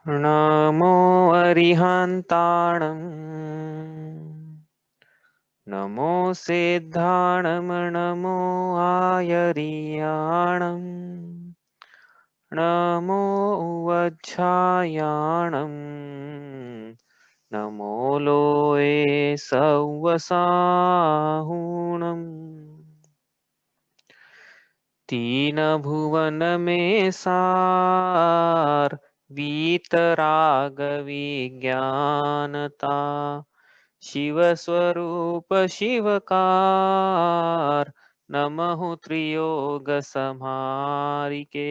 नमो अरिहन्ताणम् नमो सिद्धाणं नमो आयर्याणम् नमो वज्झायाणम् नमो लोये सव्वसाहुणम् तीन भुवन में सार वीतराग विज्ञानता शिव स्वरूप शिवकार नमः त्रियोग समारिके।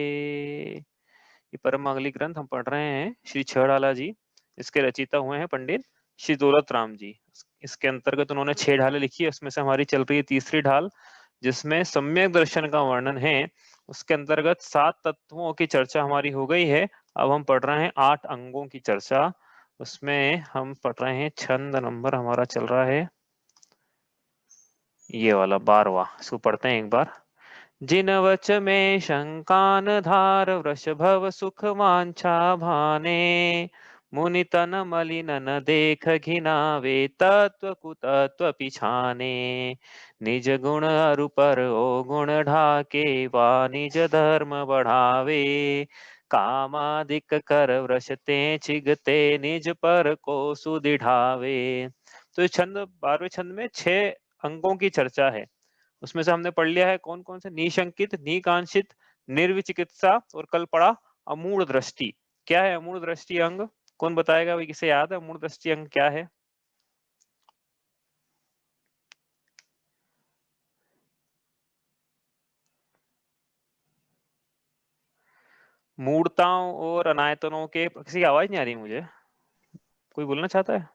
ये परमागली ग्रंथ हम पढ़ रहे हैं श्री छेड़ाला जी। इसके रचयिता हुए हैं पंडित श्री दौलत राम जी। इसके अंतर्गत उन्होंने 6 ढालें लिखी है, उसमें से हमारी चल रही है तीसरी ढाल जिसमें सम्यक दर्शन का वर्णन है। उसके अंतर्गत 7 तत्वों की चर्चा हमारी हो गई है। अब हम पढ़ रहे हैं 8 अंगों की चर्चा। उसमें हम पढ़ रहे हैं छंद नंबर हमारा चल रहा है ये वाला 12वां। इसको पढ़ते हैं एक बार। जिन वच में शंका न धार वृषभव सुख वांछा भाने मुनि तन मलिन न देख घिनावे तत्व कुतत्व पिछाने निज गुण अरु पर ओ गुण ढाके वा निज धर्म बढ़ावे कामादिक कर वृषते छिगते निज पर को सुदिढ़ावे। तो इस छंद 12वें छंद में 6 अंगों की चर्चा है। उसमें से हमने पढ़ लिया है कौन कौन से, निशंकित, निकांक्षित, निर्विचिकित्सा और कल पढ़ा अमूढ़ दृष्टि। क्या है अमूढ़ दृष्टि अंग? कौन बताएगा भाई, किसे याद है अमूढ़ दृष्टि अंग क्या है? मूर्ताओं और अनायतनों के, किसी की आवाज नहीं आ रही मुझे, कोई बोलना चाहता है?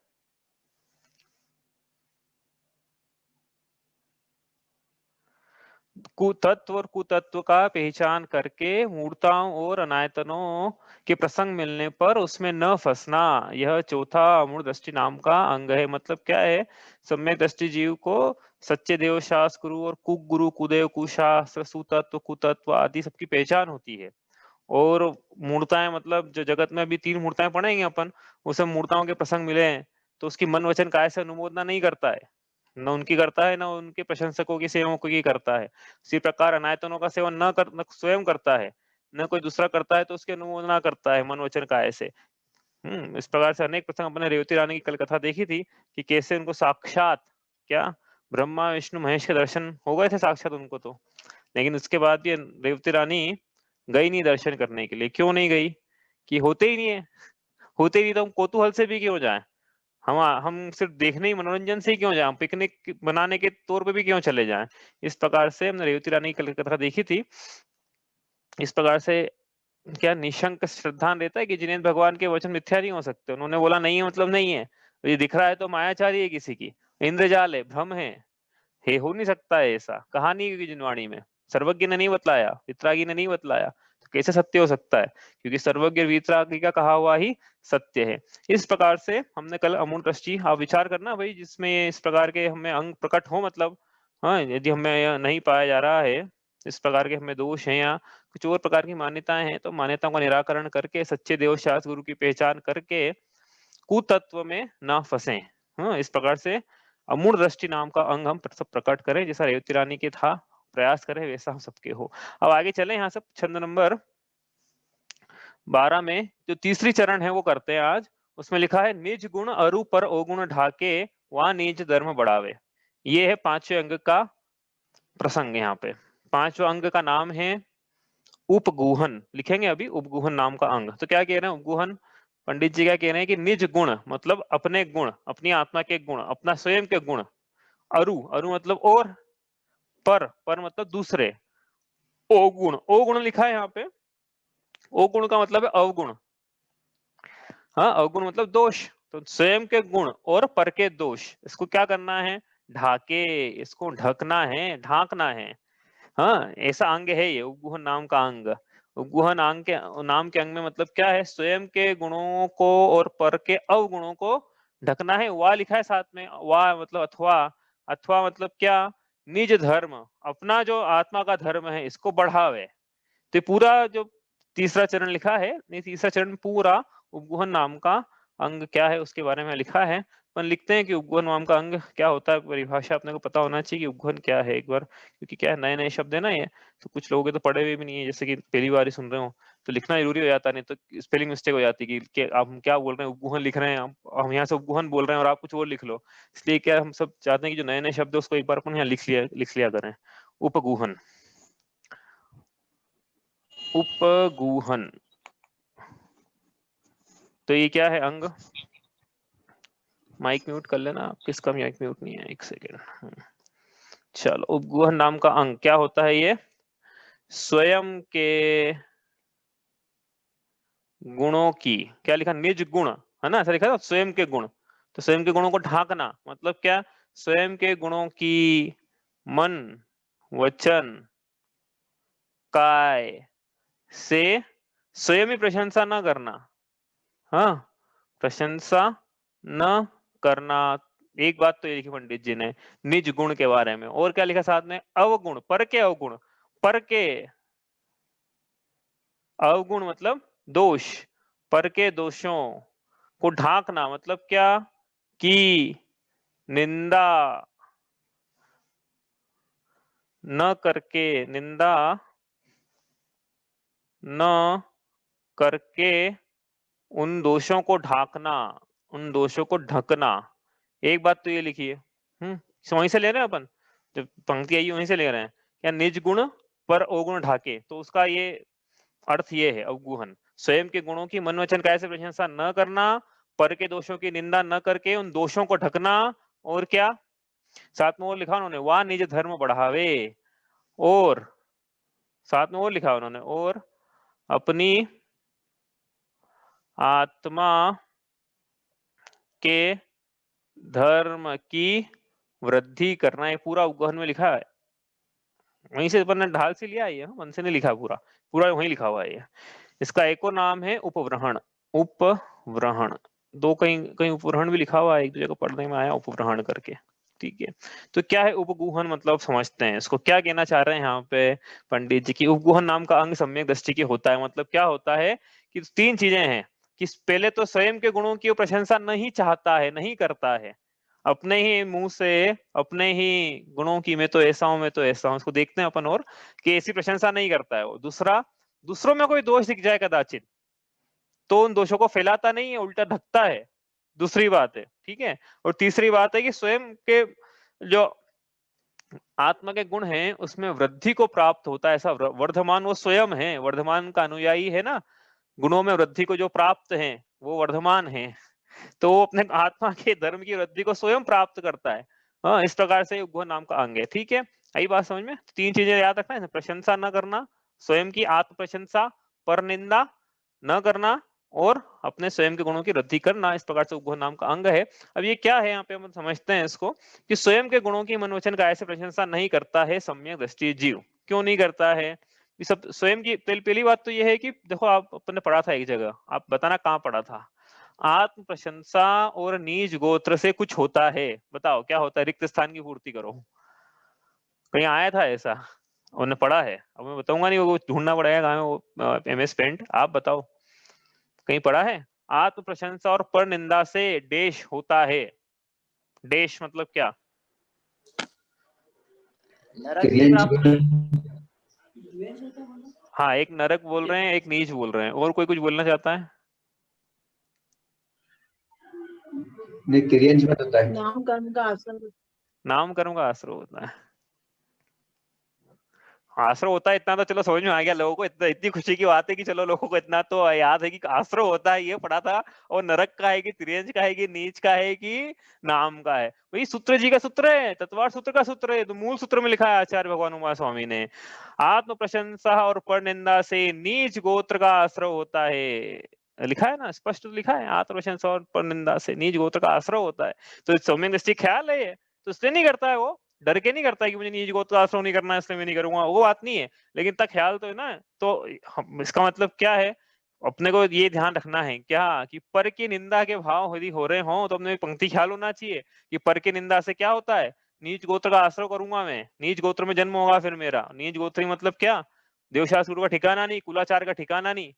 कुतत्व और कुतत्व का पहचान करके मूर्ताओं और अनायतनों के प्रसंग मिलने पर उसमें न फंसना, यह चौथा अमूढ़ दृष्टि नाम का अंग है। मतलब क्या है, सम्यक दृष्टि जीव को सच्चे देव शास्त्र गुरु और कुगुरु कुदेव कुशास्त्र सुतत्व कुतत्व आदि सबकी पहचान होती है। और मूर्ताएं मतलब जो जगत में अभी 3 मूर्ताएं पढ़ेंगे अपन, वो सब मूर्ताओं के प्रसंग मिले हैं तो उसकी मन वचन काय से अनुमोदना नहीं करता है, न उनकी करता है न उनके प्रशंसकों की सेवकों की करता है। इसी प्रकार अनायतनों का सेवन न स्वयं करता है, न कोई दूसरा करता है तो उसकी अनुमोदना करता है मन वचन काय से। इस प्रकार से अनेक प्रसंग अपने रेवती रानी की कल कथा देखी थी कि कैसे उनको साक्षात क्या ब्रह्मा विष्णु महेश के दर्शन हो गए थे साक्षात उनको तो, लेकिन उसके बाद भी रेवती रानी गई नहीं दर्शन करने के लिए। क्यों नहीं गई? कि होते ही नहीं है, होते ही नहीं तो हम कौतूहल से भी क्यों जाएं, हम सिर्फ देखने ही मनोरंजन से ही क्यों जाएं, पिकनिक बनाने के तौर पे भी क्यों चले जाएं। इस प्रकार से हमने रेवती रानी की कथा देखी थी। इस प्रकार से क्या निशंक श्रद्धा रहता है कि जिन्हें भगवान के वचन मिथ्या नहीं हो सकते। उन्होंने बोला नहीं है मतलब नहीं है, ये दिख रहा है तो मायाचारी है, किसी की इंद्रजाल है, भ्रम है, हे हो नहीं सकता है ऐसा, कहानी की जिनवाणी में सर्वज्ञ ने नहीं बतलाया, वितरागी ने नहीं बतलाया, तो कैसे सत्य हो सकता है? क्योंकि सर्वज्ञ वितरागी का कहा हुआ ही सत्य है। इस प्रकार से हमने कल अमूढ़ दृष्टि, आप विचार करना भाई जिसमें इस प्रकार के हमें अंग प्रकट हो, मतलब हाँ यदि हमें यह नहीं पाया जा रहा है, इस प्रकार के हमें दोष हैं या कुछ और प्रकार की मान्यताएं हैं, तो मान्यताओं का निराकरण करके सच्चे देव शास्त्र गुरु की पहचान करके कुतत्व में ना फंसे। हाँ, इस प्रकार से अमूढ़ दृष्टि नाम का अंग हम सब प्रकट करें, जैसा रेवती रानी के था प्रयास करें वैसा हम सबके हो। अब आगे चले, यहाँ सब छंद नंबर 12 में जो तीसरी चरण है वो करते हैं आज। उसमें लिखा है निज गुण अरु पर अवगुण ढाके वहां निज धर्म बढ़ावे। ये है 5वें अंग का प्रसंग। यहाँ पे 5वां अंग का नाम है उपगुहन। लिखेंगे अभी उपगुहन नाम का अंग। तो क्या कह रहे हैं उपगुहन पंडित जी, क्या कह रहे हैं कि निज गुण मतलब अपने गुण, अपनी आत्मा के गुण, अपना स्वयं के गुण, अरु अरु मतलब और, पर मतलब दूसरे, अवगुण अवगुण लिखा है यहाँ पे। अवगुण का मतलब है अवगुण। हाँ, अवगुण मतलब दोष। तो स्वयं के गुण और पर के दोष, इसको क्या करना है? ढाके, इसको ढकना है, ढांकना है। हाँ, ऐसा अंग है ये उपगुहन नाम का अंग। उपगुहन अंग के नाम के अंग में मतलब क्या है? स्वयं के गुणों को और पर के अवगुणों को ढकना है। वा लिखा है साथ में, वा मतलब अथवा, अथवा मतलब क्या? निज धर्म, अपना जो आत्मा का धर्म है इसको बढ़ावे। तो पूरा जो तीसरा चरण लिखा है, नहीं तीसरा चरण पूरा उपगुहन नाम का अंग क्या है उसके बारे में लिखा है। अपन लिखते हैं कि उपगुहन नाम का अंग क्या होता है, परिभाषा अपने को पता होना चाहिए कि उपगुहन क्या है एक बार, क्योंकि क्या है नए-नए शब्द है ना ये, तो कुछ लोग तो पढ़े हुए भी नहीं है, जैसे कि पहली बार ही सुन रहे हो, तो लिखना जरूरी हो जाता है, नहीं तो स्पेलिंग मिस्टेक हो जाती है कि आप हम क्या बोल रहे हैं, उपगुहन लिख रहे हैं, हम यहाँ से उपगुहन बोल रहे हैं और आप कुछ और लिख लो। इसलिए क्या हम सब चाहते हैं कि जो नए-नए शब्द है उसको एक बार अपन यहाँ लिख लिया करें। उपगुहन, उपगुहन, तो ये क्या है अंग? माइक म्यूट कर लेना आप, किसका माइक म्यूट नहीं है, एक सेकेंड। चलो, उपगुहन नाम का अंग क्या होता है? ये स्वयं के गुणों की, क्या लिखा, निज गुण, है ना, ऐसा लिखा था, स्वयं के गुण, तो स्वयं के गुणों को ढांकना मतलब क्या? स्वयं के गुणों की मन, वचन, काय से स्वयं ही प्रशंसा न करना। हाँ, प्रशंसा न करना। एक बात तो ये लिखी पंडित जी ने निज गुण के बारे में, और क्या लिखा साथ में? अवगुण, पर के अवगुण, पर के अवगुण मतलब दोष, पर के दोषों को ढांकना मतलब क्या? कि निंदा न करके, निंदा न करके उन दोषों को ढांकना, उन दोषों को ढकना। एक बात तो ये लिखिए, वहीं से ले रहे हैं अपन, जब पंक्ति आई वहीं से ले रहे हैं, क्या निज गुण पर अवगुण ढाके, तो उसका ये अर्थ ये है अवगुहन, स्वयं के गुणों की मन वचन काया से प्रशंसा न करना, पर के दोषों की निंदा न करके उन दोषों को ढकना, और क्या साथ में वो लिखा उन्होंने, वह निज धर्म बढ़ावे, और साथ में वो लिखा उन्होंने, और अपनी आत्मा के धर्म की वृद्धि करना। ये पूरा उपगहन में लिखा है, वहीं से अपन ने ढाल से लिया है, मन से नहीं लिखा, पूरा पूरा वहीं लिखा हुआ है ये। इसका एक और नाम है उपव्रहण, उपव्रहण, दो कहीं कहीं उपव्रहण भी लिखा हुआ है, एक दो जगह पढ़ने में आया उपव्रहण करके। ठीक है, तो क्या है उपगुहन मतलब समझते हैं इसको, क्या कहना चाह रहे हैं यहाँ पे पंडित जी की? उपगुहन नाम का अंग सम्यक दृष्टि की होता है, मतलब क्या होता है कि तीन चीजें हैं, कि पहले तो स्वयं के गुणों की वो प्रशंसा नहीं चाहता है, नहीं करता है, अपने ही मुंह से अपने ही गुणों की, मैं तो ऐसा हूं, मैं तो ऐसा हूं, इसको देखते हैं अपन, और कि ऐसी प्रशंसा नहीं करता है वो। दूसरा, दूसरों में कोई दोष दिख जाए कदाचित, तो उन दोषों को फैलाता नहीं है, उल्टा ढकता है, दूसरी बात है। ठीक है, और तीसरी बात है कि स्वयं के जो आत्मा के गुण हैं उसमें वृद्धि को प्राप्त होता है, ऐसा वर्धमान वो स्वयं है, वर्धमान का अनुयायी है ना, गुणों में वृद्धि को जो प्राप्त है वो वर्धमान है, तो वो अपने आत्मा के धर्म की वृद्धि को स्वयं प्राप्त करता है। हाँ, इस प्रकार से उपगुहन नाम का अंग है। ठीक है, आई बात समझ में? तीन चीजें याद रखना है, प्रशंसा न करना, स्वयं की आत्म प्रशंसा, पर निंदा न करना, और अपने स्वयं के गुणों की वृद्धि करना, इस प्रकार से उपगुहन नाम का अंग है। अब ये क्या है यहाँ पे हम समझते हैं इसको, कि स्वयं के गुणों की मन वचन काया से प्रशंसा नहीं करता है सम्यक दृष्टि जीव। क्यों नहीं करता है? ये सब स्वयं की पहली बात तो ये है कि देखो, आप अपने पढ़ा था एक जगह, आप बताना कहाँ पढ़ा था, आत्म प्रशंसा और नीच गोत्र से कुछ होता है, बताओ क्या होता है? रिक्त स्थान की पूर्ति करो, कहीं आया था ऐसा? उन्होंने पढ़ा है, अब मैं बताऊंगा नहीं, वो ढूंढना पड़ेगा कहाँ है वो MS पेंट, आप बताओ कहीं पढ़ा है? आत्म प्रशंसा और पर निंदा से देश होता है, देश मतलब क्या? हाँ, एक नरक बोल रहे हैं, एक नीच बोल रहे हैं, और कोई कुछ बोलना चाहता है? क्रियंश मत होता है, नाम कर्म का आश्रय, नाम कर्म का आश्रय होता है, आश्रय होता है, इतना तो चलो समझ में आ गया लोगों को, इतनी खुशी की बात है कि चलो लोगों को इतना तो याद है कि आश्रय होता है, ये पढ़ा था। और नरक का है कि त्रियंश का है कि नीच का है कि नाम का है? वही सूत्र जी का सूत्र है, तत्वार सूत्र का सूत्र है, तो मूल सूत्र में लिखा है आचार्य भगवान उमा स्वामी ने, आत्म प्रशंसा और पर निंदा से नीच गोत्र का आश्रय होता है, लिखा है ना, स्पष्ट लिखा है, आत्म प्रशंसा और पर निंदा से नीच गोत्र का आश्रय होता है। तो सौम्य दृष्टि ख्याल है ये, तो इसलिए नहीं करता है वो, डर के नहीं करता है कि मुझे नीच गोत्र का आश्रय नहीं करना है इसलिए मैं नहीं करूंगा, वो बात नहीं है, लेकिन तक ख्याल तो है ना। तो इसका मतलब क्या है, अपने को ये ध्यान रखना है क्या, कि पर की निंदा के भाव यदि हो रहे हो तो अपने पंक्ति ख्याल होना चाहिए कि पर की निंदा से क्या होता है, नीच गोत्र का आश्रय करूंगा मैं, नीच गोत्र में जन्म होगा फिर मेरा, नीच गोत्री मतलब क्या, देवशास्त्र का ठिकाना नहीं, कुलाचार का ठिकाना नहीं,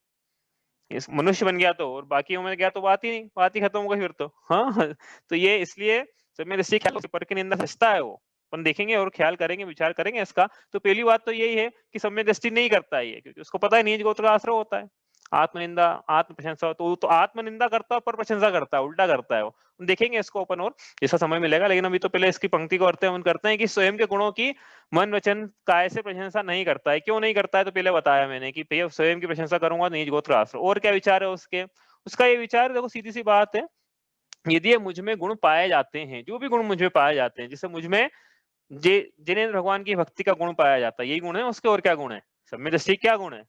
इस मनुष्य बन गया तो, और बाकियों में गया तो बात ही खत्म हो गई फिर तो। हाँ, तो ये इसलिए सम्यक दृष्टि ख्याल पर की निंदा सचता है वो। अपन देखेंगे और ख्याल करेंगे, विचार करेंगे इसका। तो पहली बात तो यही है कि सम्यक दृष्टि नहीं करता है ये, क्योंकि उसको पता है नीच गोत्र का आश्रय होता है। आत्मनिंदा, आत्म प्रशंसा, तो आत्मनिंदा करता है पर प्रशंसा करता है, उल्टा करता है वो। देखेंगे इसको अपन और जैसा समय मिलेगा, लेकिन अभी तो पहले इसकी पंक्ति को अर्थ करते हैं कि स्वयं के गुणों की मन वचन काय से प्रशंसा नहीं करता है। क्यों नहीं करता है? तो पहले बताया मैंने कि भैया स्वयं की प्रशंसा करूंगा नीच गोत्र आश्रय। और क्या विचार है उसके? उसका ये विचार देखो, सीधी सी बात है, यदि मुझ में गुण पाए जाते हैं, जो भी गुण मुझ में पाए जाते हैं, जैसे मुझ में जिनेंद्र भगवान की भक्ति का गुण पाया जाता है, यही गुण है उसके, और क्या गुण है? सम्यक दृष्टि क्या गुण है?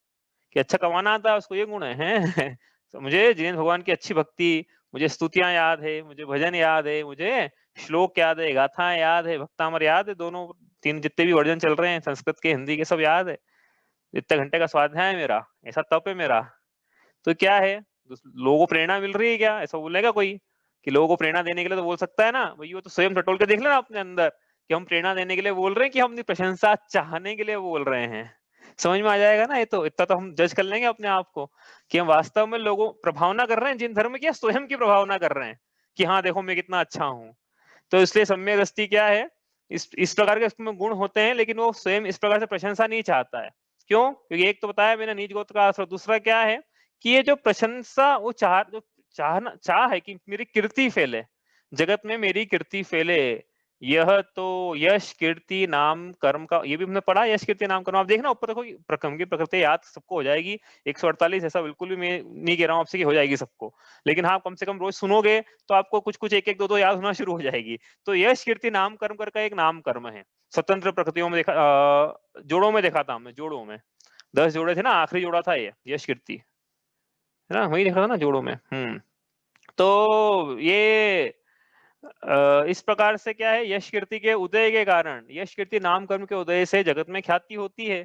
कि अच्छा कमाना आता है उसको, ये गुण है। तो मुझे जिनेंद्र भगवान की अच्छी भक्ति, मुझे स्तुतियां याद है, मुझे भजन याद है, मुझे श्लोक याद है, गाथाएं याद है, भक्तामर याद है, दोनों तीन जितने भी वर्जन चल रहे हैं संस्कृत के हिंदी के, सब याद है। इतने घंटे का स्वाध्याय है मेरा, ऐसा तप है मेरा। तो क्या है, लोगों को प्रेरणा मिल रही है क्या? ऐसा बोलेगा कोई कि लोगों को प्रेरणा देने के लिए? तो बोल सकता है ना भाई, वो तो स्वयं टटोल के देख लेना अपने अंदर कि हम प्रेरणा देने के लिए बोल रहे हैं कि हम अपनी प्रशंसा चाहने के लिए बोल रहे हैं। समझ में आ जाएगा ना? ये तो इतना तो हम जज कर लेंगे अपने आप को कि हम वास्तव में लोगों प्रभावना कर रहे हैं जिन धर्म की, स्वयं की प्रभावना कर रहे हैं कि हाँ देखो मैं कितना अच्छा हूँ। तो इसलिए सम्यक दृष्टि क्या है, इस प्रकार के उसमें गुण होते हैं, लेकिन वो स्वयं इस प्रकार से प्रशंसा नहीं चाहता है। क्यों? क्योंकि एक तो बताया मैंने नीच गोत्र का आश्रय, दूसरा क्या है कि ये जो प्रशंसा वो चाह है कि मेरी कीर्ति फैले, जगत में मेरी कीर्ति फैले। यह तो यश कीर्ति नाम कर्म का, ये भी हमने पढ़ा, यश कीर्ति नाम कर्म। आप देखना ऊपर देखो, प्रकम की प्रकृति याद सबको हो जाएगी। 148 ऐसा बिल्कुल भी मैं नहीं कह रहा हूँ आपसे कि हो जाएगी सबको, लेकिन हाँ कम से कम रोज सुनोगे तो आपको कुछ कुछ एक एक दो दो याद होना शुरू हो जाएगी। तो यश कीर्ति नाम कर्म कर का एक नाम कर्म है। स्वतंत्र प्रकृतियों में देखा, जोड़ों में देखा था हमने, जोड़ों में 10 जोड़े थे ना, आखिरी जोड़ा था ये यश कीर्ति, है ना? वही देखा था ना जोड़ों में। तो ये इस प्रकार से क्या है, यश कीर्ति के उदय के कारण, यश कीर्ति नाम कर्म के उदय से जगत में ख्याति होती है।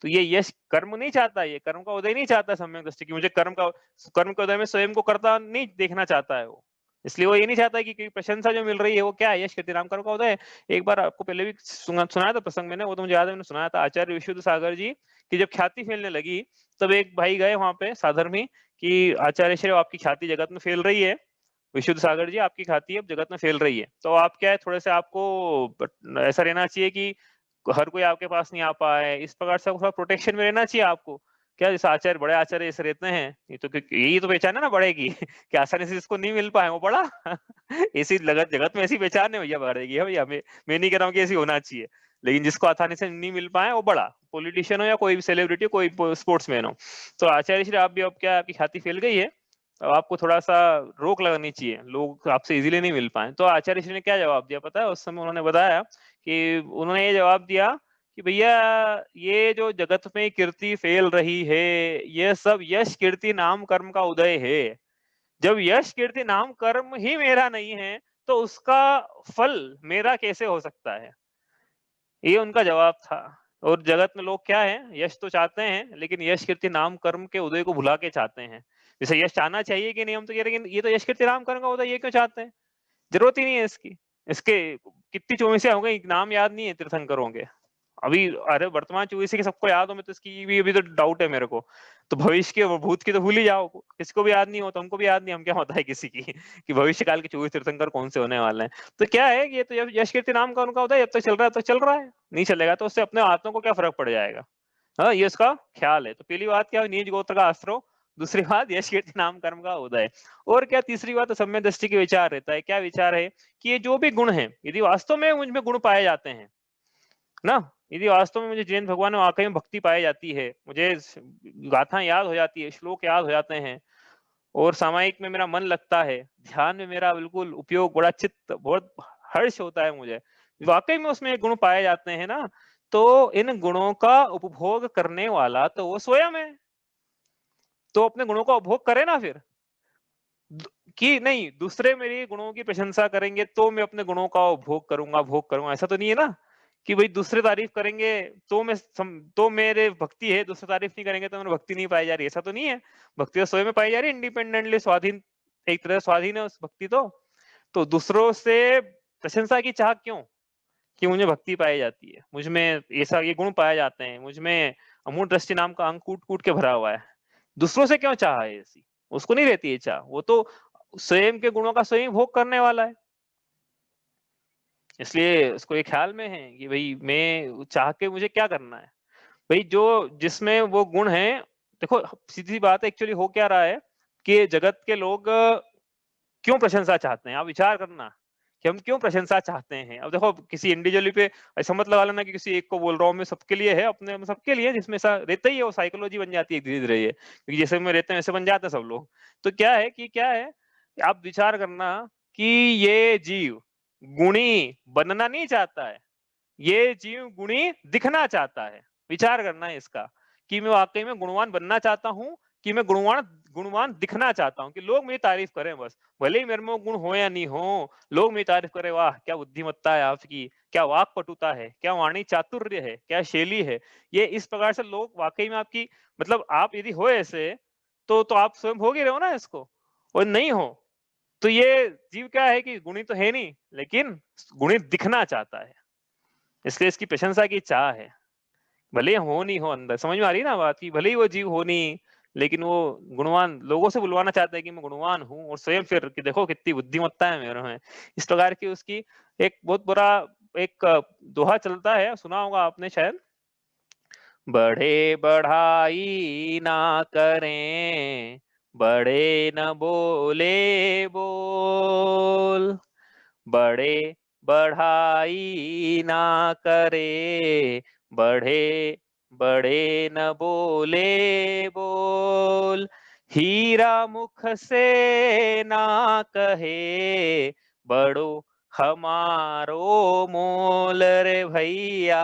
तो ये यश कर्म नहीं चाहता, ये कर्म का उदय नहीं चाहता सम्यक दृष्टि की, मुझे कर्म के उदय में स्वयं को करता नहीं देखना चाहता है वो। इसलिए वो ये नहीं चाहता कि प्रशंसा जो मिल रही है वो क्या है, यश कीर्ति नाम कर्म का उदय है। एक बार आपको पहले भी सुनाया था प्रसंग मैंने, वो तो मुझे याद है, मैंने सुनाया था आचार्य विशुद्ध सागर जी की जब ख्याति फैलने लगी, तब एक भाई गए वहां पे साधर्मी कि आचार्य श्री आपकी ख्याति जगत में फैल रही है, विशुद्ध सागर जी आपकी ख्याति अब जगत में फैल रही है, तो आप क्या है थोड़े से आपको ऐसा रहना चाहिए कि हर कोई आपके पास नहीं आ पाए, इस प्रकार से थोड़ा प्रोटेक्शन में रहना चाहिए आपको। क्या जैसे आचार्य, बड़े आचार्य जैसे रहते हैं, ये तो यही तो पहचान है ना बड़े की कि आसानी से जिसको नहीं मिल पाए वो बड़ा। ऐसी जगत में ऐसी पहचान है भैया बड़े की, है भैया। मैं नहीं कह रहा हूँ कि ऐसी होना चाहिए, लेकिन जिसको आसानी से नहीं मिल पाए वो बड़ा, पॉलिटिशियन हो या कोई भी सेलिब्रिटी हो, कोई स्पोर्ट्समैन हो। तो आचार्य श्री आप भी, अब क्या आपकी ख्याति फैल गई है, तो आपको थोड़ा सा रोक लगानी चाहिए, लोग आपसे इजीली नहीं मिल पाए। तो आचार्य श्री ने क्या जवाब दिया पता है? उस समय उन्होंने बताया कि उन्होंने ये जवाब दिया कि भैया ये जो जगत में कीर्ति फैल रही है, ये सब यश कीर्ति नाम कर्म का उदय है। जब यश कीर्ति नाम कर्म ही मेरा नहीं है तो उसका फल मेरा कैसे हो सकता है? ये उनका जवाब था। और जगत में लोग क्या है, यश तो चाहते हैं, लेकिन यश कीर्ति नाम कर्म के उदय को भुला के चाहते हैं। जैसे यश चाहना चाहिए कि नहीं, हम तो कह रहे हैं, ये तो यश कीर्ति नाम कर्म का उदय, ये क्यों चाहते हैं? जरूरत ही नहीं है इसकी। इसके कितनी चौबीसें हो गई, नाम याद नहीं है तीर्थंकरों के अभी। अरे वर्तमान चौबीसी की सबको याद हो, मैं तो इसकी भी अभी तो डाउट है मेरे को। तो भविष्य की और भूत की तो भूल ही जाओ, किसको भी याद नहीं हो, तो हमको भी याद नहीं, हम क्या होता है किसी की कि भविष्य काल के 24 तीर्थंकर कौन से होने वाले हैं। तो क्या है, ये तो यश कीर्ति नाम का उनका होता है, जब तक चल रहा है तो चल रहा है, नहीं चलेगा तो उससे अपने आत्मा को क्या फर्क पड़ जाएगा। हाँ, ये उसका ख्याल है। तो पहली बात क्या, नीच गोत्र का आश्रय। दूसरी बात, यश कीर्ति नाम कर्म का उदय। और क्या, तीसरी बात, सम्यक दृष्टि के विचार रहता है। क्या विचार है कि ये जो भी गुण है, यदि वास्तव में मुझमें गुण पाए जाते हैं ना, यदि वास्तव में मुझे जैन भगवान में वाकई में भक्ति पाई जाती है, मुझे गाथाएं याद हो जाती है, श्लोक याद हो जाते हैं, और सामायिक में मेरा मन लगता है, ध्यान में मेरा बिल्कुल उपयोग, बड़ा चित्त, बहुत हर्ष होता है मुझे, वाकई में उसमें गुण पाए जाते हैं ना, तो इन गुणों का उपभोग करने वाला तो वो स्वयं है। तो अपने गुणों का उपभोग करे ना फिर, कि नहीं दूसरे मेरे गुणों की प्रशंसा करेंगे तो मैं अपने गुणों का उपभोग करूंगा, भोग करूंगा, ऐसा तो नहीं है ना कि भाई दूसरे तारीफ करेंगे तो तो मेरे भक्ति है, दूसरे तारीफ नहीं करेंगे तो मेरी भक्ति नहीं पाई जा रही, ऐसा तो नहीं है। भक्ति तो स्वयं में पाई जा रही है, इंडिपेंडेंटली, स्वाधीन, एक तरह स्वाधीन है उस भक्ति तो दूसरों से प्रशंसा की चाह क्यों? कि मुझे भक्ति पाई जाती है, मुझ में ऐसा ये गुण पाए जाते हैं, मुझ में अमूल दृष्टि नाम का अंग कूट कूट के भरा हुआ है, दूसरों से क्यों चाह है ऐसी? उसको नहीं रहती है चाह, वो तो स्वयं के गुणों का स्वयं भोग करने वाला है। इसलिए उसको ये ख्याल में है कि भई मैं चाह के मुझे क्या करना है? भई जो जिसमें वो गुण हैं, देखो सीधी-सी बात है, एक्चुअली हो क्या रहा है कि जगत के लोग क्यों प्रशंसा चाहते हैं? आप विचार करना कि हम क्यों प्रशंसा चाहते हैं? अब देखो किसी इंडिविजुअली पे ऐसा मत लगा लेना कि किसी एक को बोल रहा हूँ मैं, सबके लिए है, अपने में सबके लिए, जिसमें ऐसा रहता ही है, वो साइकोलॉजी बन जाती है धीरे-धीरे ये। क्योंकि जैसे में रहते हैं वैसे बन जाते हैं सब लोग। तो क्या है, आप विचार करना कि ये जीव गुणी बनना नहीं चाहता है। ये जीव गुणी दिखना चाहता है। विचार करना है इसका कि मैं वाक़ई में गुणवान बनना चाहता हूँ कि मैं गुणवान गुणवान दिखना चाहता हूँ कि लोग मेरी तारीफ़ करें बस। भले ही मेरे में वो गुण हो या नहीं हो, लोग मेरी तारीफ़ करें, वाह! क्या बुद्धिमत्ता है आपकी, क्या वाक्पटुता है, क्या वाणी चातुर्य है, क्या शैली है। ये इस प्रकार से लोग वाक़ई में आपकी, मतलब आप यदि हो ऐसे, तो आप स्वयं भोग ही रहे हो ना इसको। और नहीं हो, तो ये जीव क्या है कि गुणी तो है नहीं, लेकिन गुणी दिखना चाहता है। इसलिए इसकी प्रशंसा की चाह है। भले हो नहीं हो अंदर, समझ में आ रही है ना बात कि भले ही वो जीव हो नहीं, लेकिन वो गुणवान लोगों से बुलवाना चाहता है कि मैं गुणवान हूँ, और स्वयं फिर कि देखो कितनी बुद्धिमत्ता है मेरे में। इस प्रकार की उसकी एक बहुत बड़ा एक दोहा चलता है, सुना होगा आपने शायद। बढ़े बढ़ाई ना करें, बड़े न बोले बोल। बड़े बढ़ाई ना करे, बढ़े बड़े न बोले बोल। हीरा मुख से ना कहे, बड़ो हमारो मोल रे भैया,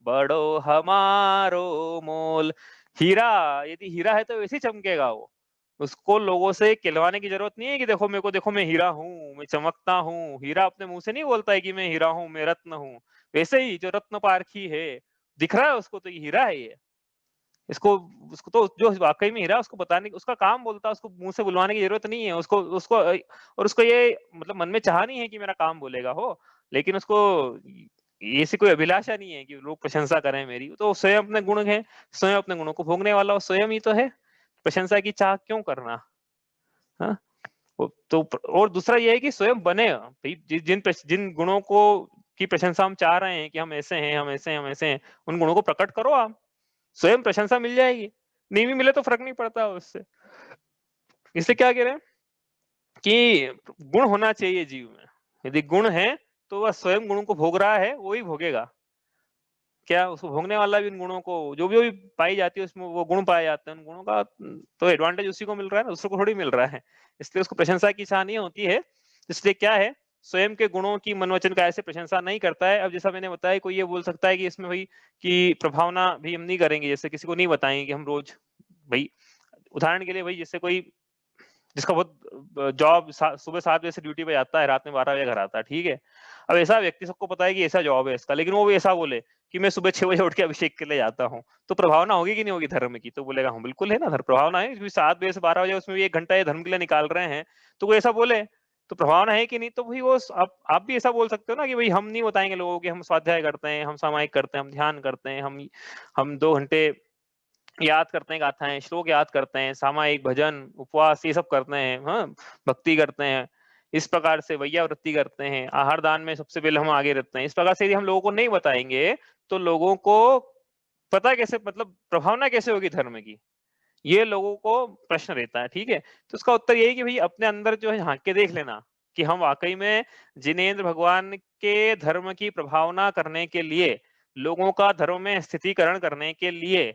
बड़ो हमारो मोल। हीरा, यदि हीरा है तो वैसे ही चमकेगा वो। उसको लोगों से कहलवाने की जरूरत नहीं है कि देखो मेरे को, देखो मैं हीरा हूँ, मैं चमकता हूँ। हीरा अपने मुंह से नहीं बोलता है कि मैं हीरा हूँ, मैं रत्न हूँ। वैसे ही जो रत्न पारखी है, दिख रहा है उसको तो ये हीरा है ये। इसको उसको तो जो वाकई में हीरा है, उसको बताने, उसका काम बोलता है, उसको मुंह से बुलवाने की जरूरत नहीं है उसको उसको और उसको ये मतलब मन में चाह नहीं है कि मेरा काम बोलेगा हो, लेकिन उसको ऐसी कोई अभिलाषा नहीं है कि लोग प्रशंसा करें मेरी। तो स्वयं अपने गुण है, स्वयं अपने गुणों को भोगने वाला वो स्वयं ही तो है। प्रशंसा की चाह क्यों करना? हाँ, तो और दूसरा ये है कि स्वयं बने भाई, जिन गुणों को की प्रशंसा हम चाह रहे हैं कि हम ऐसे हैं, हम ऐसे हैं, हम ऐसे हैं, उन गुणों को प्रकट करो आप। स्वयं प्रशंसा मिल जाएगी। नहीं भी मिले तो फर्क नहीं पड़ता उससे। इससे क्या कह रहे हैं कि गुण होना चाहिए जीव में। यदि गुण है तो वह स्वयं गुणों को भोग रहा है, वो ही भोगेगा। क्या उसको भोगने वाला भी उन गुणों को, जो भी पाई जाती है उसमें वो गुण पाए जाते हैं, उन गुणों का तो एडवांटेज उसी को मिल रहा है ना, दूसरों को थोड़ी मिल रहा है। इसलिए उसको प्रशंसा की चाह नहीं होती है। इसलिए क्या है, स्वयं के गुणों की मन वचन का ऐसे प्रशंसा नहीं करता है। अब जैसा मैंने बताया, कोई ये बोल सकता है कि इसमें भाई कि प्रभावना भी हम नहीं करेंगे, जैसे किसी को नहीं बताएंगे कि हम रोज भाई, उदाहरण के लिए भाई जैसे कोई जिसका बहुत जॉब सुबह 7 बजे से ड्यूटी पे जाता है, रात में 12 बजे घर आता है, ठीक है। अब ऐसा व्यक्ति, सबको पता है कि ऐसा जॉब है इसका, लेकिन वो भी ऐसा बोले कि मैं सुबह 6 बजे उठ के अभिषेक के लिए जाता हूँ, तो प्रभावना होगी कि नहीं होगी धर्म की? तो बोलेगा हाँ बिल्कुल है ना, धर्म प्रभावना है, क्योंकि 7 बजे से 12 बजे उसमें भी 1 घंटा ये धर्म के लिए निकाल रहे हैं, तो वो ऐसा बोले, तो प्रभावना है कि नहीं? तो भाई वो आप भी ऐसा बोल सकते हो ना कि भाई हम नहीं बताएंगे लोगों को, हम स्वाध्याय करते हैं, हम सामायिक करते हैं, हम ध्यान करते हैं, हम 2 घंटे याद करते हैं गाथाएँ, श्लोक याद करते हैं, सामायिक भजन, उपवास ये सब करते हैं, हाँ? भक्ति करते हैं। इस प्रकार से वैयावृत्ति करते हैं, आहार दान में सबसे पहले हम आगे रहते हैं। इस प्रकार से यदि हम लोगों को नहीं बताएँगे, तो लोगों को पता कैसे, मतलब प्रभावना कैसे होगी धर्म की? ये लोगों को प्रश्न रहता है, ठीक है? तो उसका उत्तर यही है कि भई अपने अंदर जो है झाँक के देख लेना, कि हम वाक़ई में जिनेंद्र भगवान के धर्म की प्रभावना करने के लिए, लोगों का धर्म में स्थितीकरण करने के लिए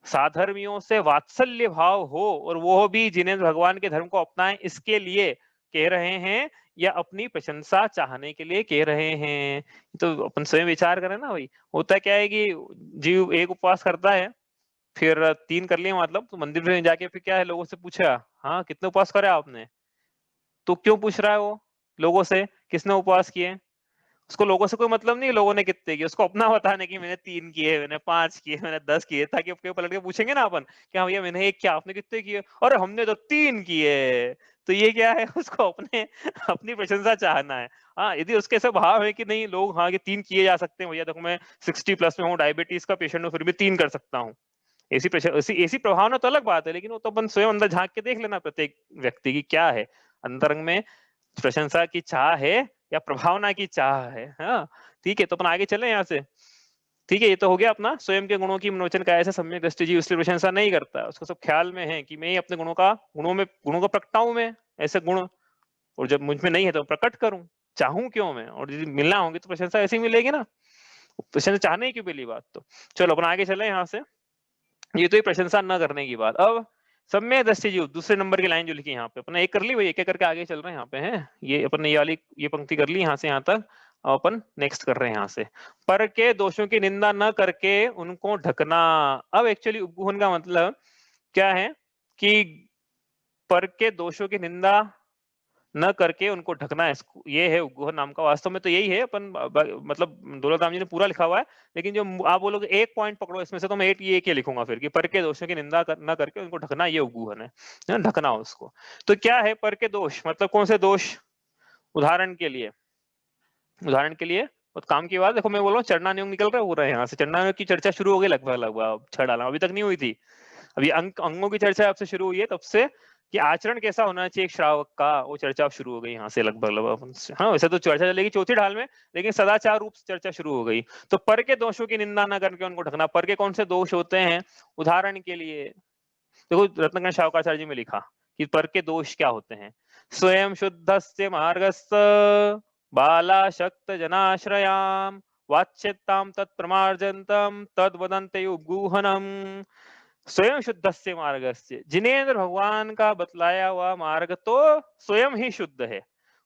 साधर्मियों से वात्सल्य भाव हो, और वो भी जिनेंद्र भगवान के धर्म को अपनाएं, इसके लिए कह रहे हैं, या अपनी प्रशंसा चाहने के लिए कह रहे हैं? तो अपन स्वयं विचार करें ना भाई। होता क्या है कि जीव एक उपवास करता है, फिर 3 कर लिए मतलब, तो मंदिर में जाके फिर क्या है, लोगों से पूछा, हाँ कितने उपवास करे आपने? तो क्यों पूछ रहा है वो लोगों से, किसने उपवास किए? उसको लोगों से कोई मतलब नहीं है लोगों ने कितने किए, उसको अपना बताने की मैंने 3 किए, मैंने 5 किए, मैंने 10 किए, ताकि अब पलट के पूछेंगे ना अपन कि हाँ भैया मैंने 1 किया, आपने कितने किए? अरे हमने तो 3 किए। तो ये क्या है, उसको अपने अपनी प्रशंसा चाहना है। हाँ, यदि उसके ऐसा भाव है कि नहीं लोग हाँ, कि 3 किए जा सकते हैं, भैया देखो मैं 60 प्लस में हूँ, डायबिटीज़ का पेशेंट हूँ, फिर भी 3 कर सकता हूँ। ऐसी प्रभावना तो अलग बात है, लेकिन वो तो अपन स्वयं अंदर झांक के देख लेना प्रत्येक व्यक्ति की क्या है, अंतरंग में प्रशंसा की चाह है या प्रभावना की चाह है। हाँ, ठीक है, तो अपन आगे चले यहाँ से। ठीक है, ये तो हो गया अपना स्वयं के गुणों की विमोचन का ऐसा सम्यक दृष्टि जीव इसलिए प्रशंसा नहीं करता, उसको सब ख्याल में है कि मैं ही अपने गुणों को प्रगटाऊं मैं, ऐसे गुण, और जब मुझ में नहीं है तो प्रकट करूं, चाहूं क्यों मैं, और यदि मिलना होंगे तो प्रशंसा ऐसी मिलेगी ना, प्रशंसा चाहने ही क्यों पहली बात तो। चलो अपन आगे चले यहाँ से। ये तो ये प्रशंसा न करने की बात। अब सम्यक दृष्टि जीव दूसरे नंबर की लाइन जो लिखी यहाँ पे, अपने एक कर ली भाई, एक एक करके आगे चल रहे हैं यहाँ पे हैं, ये अपन ने ये वाली ये पंक्ति कर ली यहाँ से यहाँ तक। अब अपन नेक्स्ट कर रहे हैं यहाँ से, पर के दोषों की निंदा न करके उनको ढकना। अब एक्चुअली उपगूहन का मतलब क्या है कि पर के दोषों की निंदा न करके उनको ढकना है, ये है उपगूहन नाम का। वास्तव में तो यही है, अपन मतलब दौलत राम जी ने पूरा लिखा हुआ है, लेकिन जो आप बोलोगे एक पॉइंट पकड़ो इसमें से, तो मैं एक ये लिखूंगा फिर कि पर के दोषों की निंदा न करके उनको ढकना, ये उपगूहन है, ढकना उसको। तो क्या है पर के दोष, मतलब कौन से दोष? उदाहरण के लिए बहुत काम की बात, देखो मैं बोल रहा हूँ चरना नियोग निकल रहा है, हो रहा है यहाँ से चरना नियोग की चर्चा शुरू हो गई लगभग लगभग 6 डाला, अभी तक नहीं हुई थी। अभी अंगों की चर्चा आपसे शुरू हुई है तब से, कि आचरण कैसा होना चाहिए एक श्रावक का, वो चर्चा अब शुरू हो गई यहाँ से लगभग लगभग। हाँ, वैसे तो चर्चा चलेगी चौथी ढाल में, लेकिन सदाचार रूप से चर्चा शुरू हो गई। तो पर के दोषों की निंदा न करके उनको ढकना, पर के कौन से दोष होते हैं? उदाहरण के लिए देखो, रत्नगण शावकाचार्य जी में लिखा कि पर के दोष क्या होते हैं। स्वयं शुद्धस्य मार्गस्थ बालाशक्त जनाश्रयाम वाच्यताम तत्प्रमार्जन्तम तद वदन्ते उपगूहनम। स्वयं शुद्धस्य मार्गस्य, जिनेन्द्र भगवान का बतलाया हुआ मार्ग तो स्वयं ही शुद्ध है,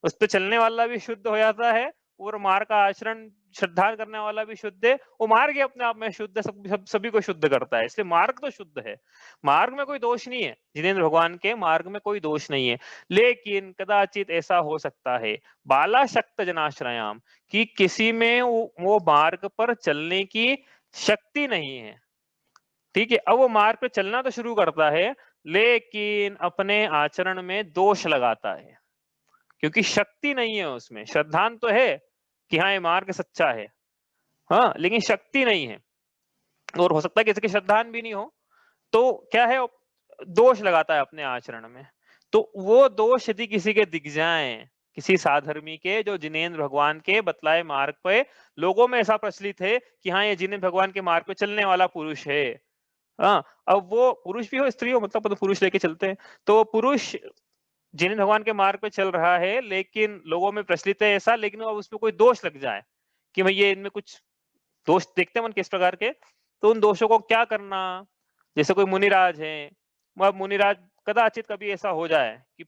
उस पर चलने वाला भी शुद्ध हो जाता है, और मार्ग का आचरण श्रद्धा करने वाला भी शुद्ध है, वो मार्ग ही अपने आप में शुद्ध है, सभी को शुद्ध करता है, इसलिए मार्ग तो शुद्ध है, मार्ग में कोई दोष नहीं है, जिनेन्द्र भगवान के मार्ग में कोई दोष नहीं है। लेकिन कदाचित ऐसा हो सकता है बालाशक्त जनाश्रयाम, कि किसी में वो मार्ग पर चलने की शक्ति नहीं है। ठीक है, अब वो मार्ग पे चलना तो शुरू करता है, लेकिन अपने आचरण में दोष लगाता है, क्योंकि शक्ति नहीं है उसमें। श्रद्धान तो है कि हाँ ये मार्ग सच्चा है, हाँ, लेकिन शक्ति नहीं है, और हो सकता है किसी की श्रद्धान भी नहीं हो, तो क्या है, दोष लगाता है अपने आचरण में। तो वो दोष यदि किसी के दिख जाए, किसी साधर्मी के जो जिनेन्द्र भगवान के बतलाए मार्ग पे, लोगों में ऐसा प्रचलित है कि हाँ ये जिनेन्द्र भगवान के मार्ग पे चलने वाला पुरुष है, हाँ, अब वो पुरुष भी हो स्त्री हो, मतलब तो पुरुष लेके चलते हैं, तो पुरुष जिनेन्द्र भगवान के मार्ग पे चल रहा है, लेकिन लोगों में प्रचलित है ऐसा, लेकिन अब उसमें कोई दोष लग जाए कि भाई ये इनमें कुछ दोष देखते हैं मन किस प्रकार के, तो उन दोषों को क्या करना। जैसे कोई मुनिराज है, अब मुनिराज कदाचित कभी ऐसा हो जाए कि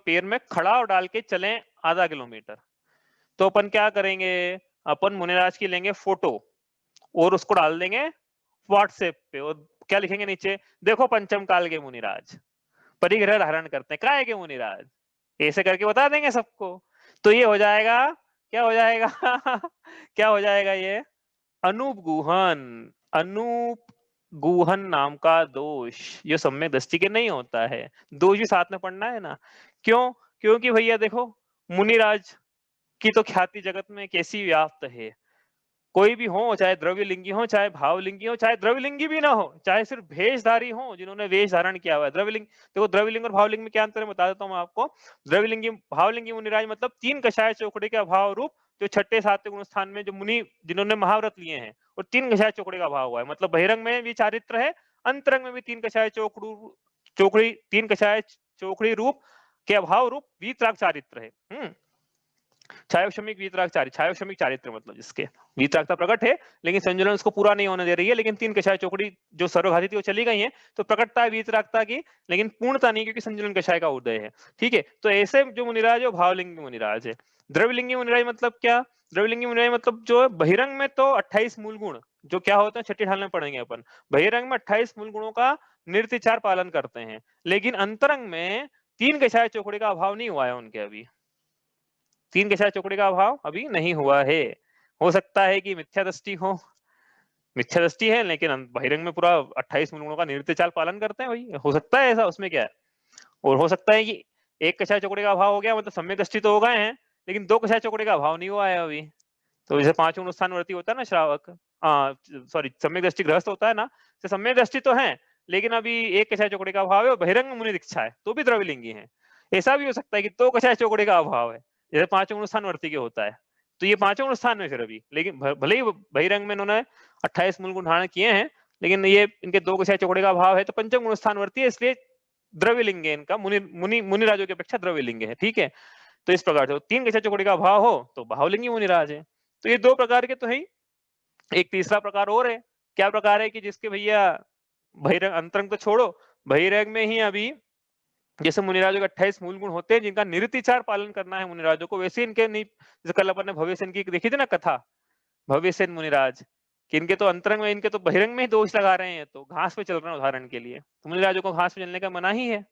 पैर में खड़ा डाल के चलें आधा किलोमीटर, तो अपन क्या करेंगे, अपन मुनिराज की लेंगे फोटो और उसको डाल देंगे व्हाट्सएप पे, और क्या लिखेंगे नीचे, देखो पंचम काल के मुनिराज परिग्रह धारण करते हैं, काय के मुनिराज, ऐसे करके बता देंगे सबको। तो ये हो जाएगा, क्या हो जाएगा क्या हो जाएगा ये, अनुपगूहन। अनुपगूहन नाम का दोष ये सम्यक दृष्टि के नहीं होता है। दोष भी साथ में पढ़ना है ना, क्यों? क्योंकि भैया देखो, मुनिराज की तो ख्याति जगत में कैसी व्याप्त है, कोई भी हो, चाहे द्रव्यलिंगी हो, चाहे भावलिंगी हो, चाहे द्रव्यलिंगी भी ना हो, चाहे सिर्फ भेषधारी हो जिन्होंने वेश धारण किया हुआ है। द्रव्यलिंग देखो, द्रव्यलिंग और भावलिंग में क्या अंतर है बता देता हूँ मैं आपको। द्रव्यलिंगी भावलिंगी मुनिराज मतलब 3 कषाय चौकड़े के अभाव रूप, जो छठे सातवें गुण स्थान में जो मुनि जिन्होंने महाव्रत लिए हैं, और 3 कषाय चौकड़े का अभाव हुआ है, मतलब बहिरंग में भी चारित्र है, अंतरंग में भी 3 कषाय चौकड़ी 3 कषाय चौकड़ी रूप के अभाव रूप वीतराग चारित्र है। छायोशमिक छायोशमिक चारित्र मतलब जिसके वीतरागता प्रकट है, लेकिन संजुलन उसको पूरा नहीं होने दे रही है, लेकिन 3 कषाय चौकड़ी जो सर्वघाती थी वो चली गई है, तो प्रकटता है वीतरागता की, लेकिन पूर्णता नहीं, क्योंकि संजुलन कषाय का उदय है। ठीक है, तो ऐसे जो मुनिराज है भावलिंगी मुनिराज है। द्रव्यलिंगी मुनिराज मतलब क्या? द्रव्यलिंगी मुनिराज मतलब जो है बहिरंग में तो 28 मूल गुण जो क्या होते हैं छठी ढाल में पढ़ेंगे अपन, बहिरंग में 28 मूल गुणों का निर्विचार पालन करते हैं, लेकिन अंतरंग में 3 कषाय चौकड़ी का अभाव नहीं हुआ है उनके, अभी 3 कषाय चौकड़ी का अभाव अभी नहीं हुआ है। हो सकता है कि मिथ्या दृष्टि हो, मिथ्या दृष्टि है, लेकिन बहिरंग में पूरा 28 मूल गुणों का निर्विचार पालन करते हैं, भाई हो सकता है ऐसा, उसमें क्या है। और हो सकता है कि 1 कषाय चौकड़ी का अभाव हो गया, मतलब सम्यक दृष्टि तो हो गए हैं, लेकिन 2 कषाय चौकड़ी का अभाव नहीं हुआ है अभी। तो जैसे 5 गुण स्थान वर्ती होता है ना श्रावक, सॉरी सम्यक दृष्टि गृहस्थ होता है ना, तो सम्यक दृष्टि तो है, लेकिन अभी एक कषाय चौकड़ी का अभाव है और बहिरंग मुनि दीक्षा है, तो भी द्रव्यलिंगी है। ऐसा भी हो सकता है कि 2 कषाय चौकड़ी का अभाव है, जैसे पाँचों गुण स्थानवर्ती के होता है। तो ये पाँचों गुण स्थान में फिर अभी, लेकिन भले ही बहिरंग में इन्होंने 28 मूल गुण धारण किए हैं, लेकिन ये इनके 2 कषाय चौकड़ी का अभाव है, तो पंचम गुण स्थानवर्ती है, इसलिए द्रव्यलिंग है इनका, मुनि राजों की अपेक्षा द्रव्यलिंग है, ठीक है? तो इस प्रकार से 3 कषाय चौकड़ी का अभाव हो, तो भावलिंगी मुनिराज है। तो ये 2 प्रकार के तो है ही। एक तीसरा प्रकार और है, क्या प्रकार है कि जिसके भैया बहिरंग अंतरंग तो छोड़ो, बहिरंग में ही अभी जैसे मुनिराजों के 28 मूल गुण होते हैं जिनका निरतिचार पालन करना है मुनिराजों को, वैसे इनके नहीं। जैसे कल अपन ने भव्य सेन की देखी थी ना कथा, भव्य सेन मुनिराज, कि इनके तो अंतरंग में, इनके तो बहिरंग में ही दोष लगा रहे हैं, तो घास पे चल रहे हैं उदाहरण के लिए, तो मुनिराजों को घास पे चलने का मना ही है,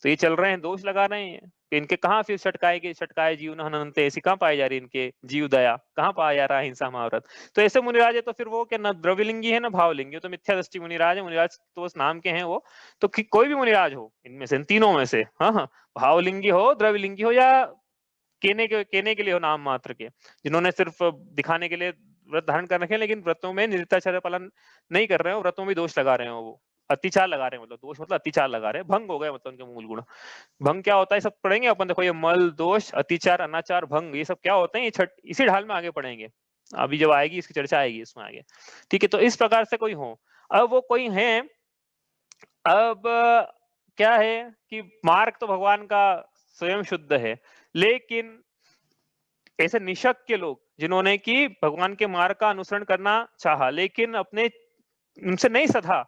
तो ये चल रहे हैं, दोष लगा रहे हैं। तो इनके कहाँ फिर षटकाए जीव न हनन्ते, ऐसी कहाँ पाई जा रही है इनके जीव दया, कहाँ पाया जा रहा है हिंसा महाव्रत। तो ऐसे मुनिराज है, तो फिर वो क्या न द्रव्यलिंगी है न भावलिंगी, तो मिथ्या दृष्टि मुनिराज है। मुनिराज तो उस नाम के हैं वो, तो कोई भी मुनिराज हो इनमें से, इन तीनों में से, हाँ हाँ, भावलिंगी हो, द्रव्यलिंगी हो, या केने के लिए हो नाम मात्र के, जिन्होंने सिर्फ दिखाने के लिए व्रत धारण कर रखे हैं, लेकिन व्रतों में निरताचार्य पालन नहीं कर रहे हो, व्रतों में दोष लगा रहे हो, वो अतिचार लगा रहे हैं, मतलब दोष मतलब अतिचार लगा रहे हैं, भंग हो गए मतलब उनके मूल गुण। भंग क्या होता है सब पढ़ेंगे अपन, देखो ये मल, दोष, अतिचार, अनाचार, भंग, ये सब क्या होते हैं, ये छठ इसी ढाल में आगे पढ़ेंगे, अभी जब आएगी इसकी चर्चा आएगी इसमें आगे, ठीक है? तो इस प्रकार से कोई हो, अब वो कोई है, अब क्या है कि मार्ग तो भगवान का स्वयं शुद्ध है, लेकिन ऐसे निशक के लोग जिन्होंने कि भगवान के मार्ग का अनुसरण करना चाहा, लेकिन अपने उनसे नहीं सधा,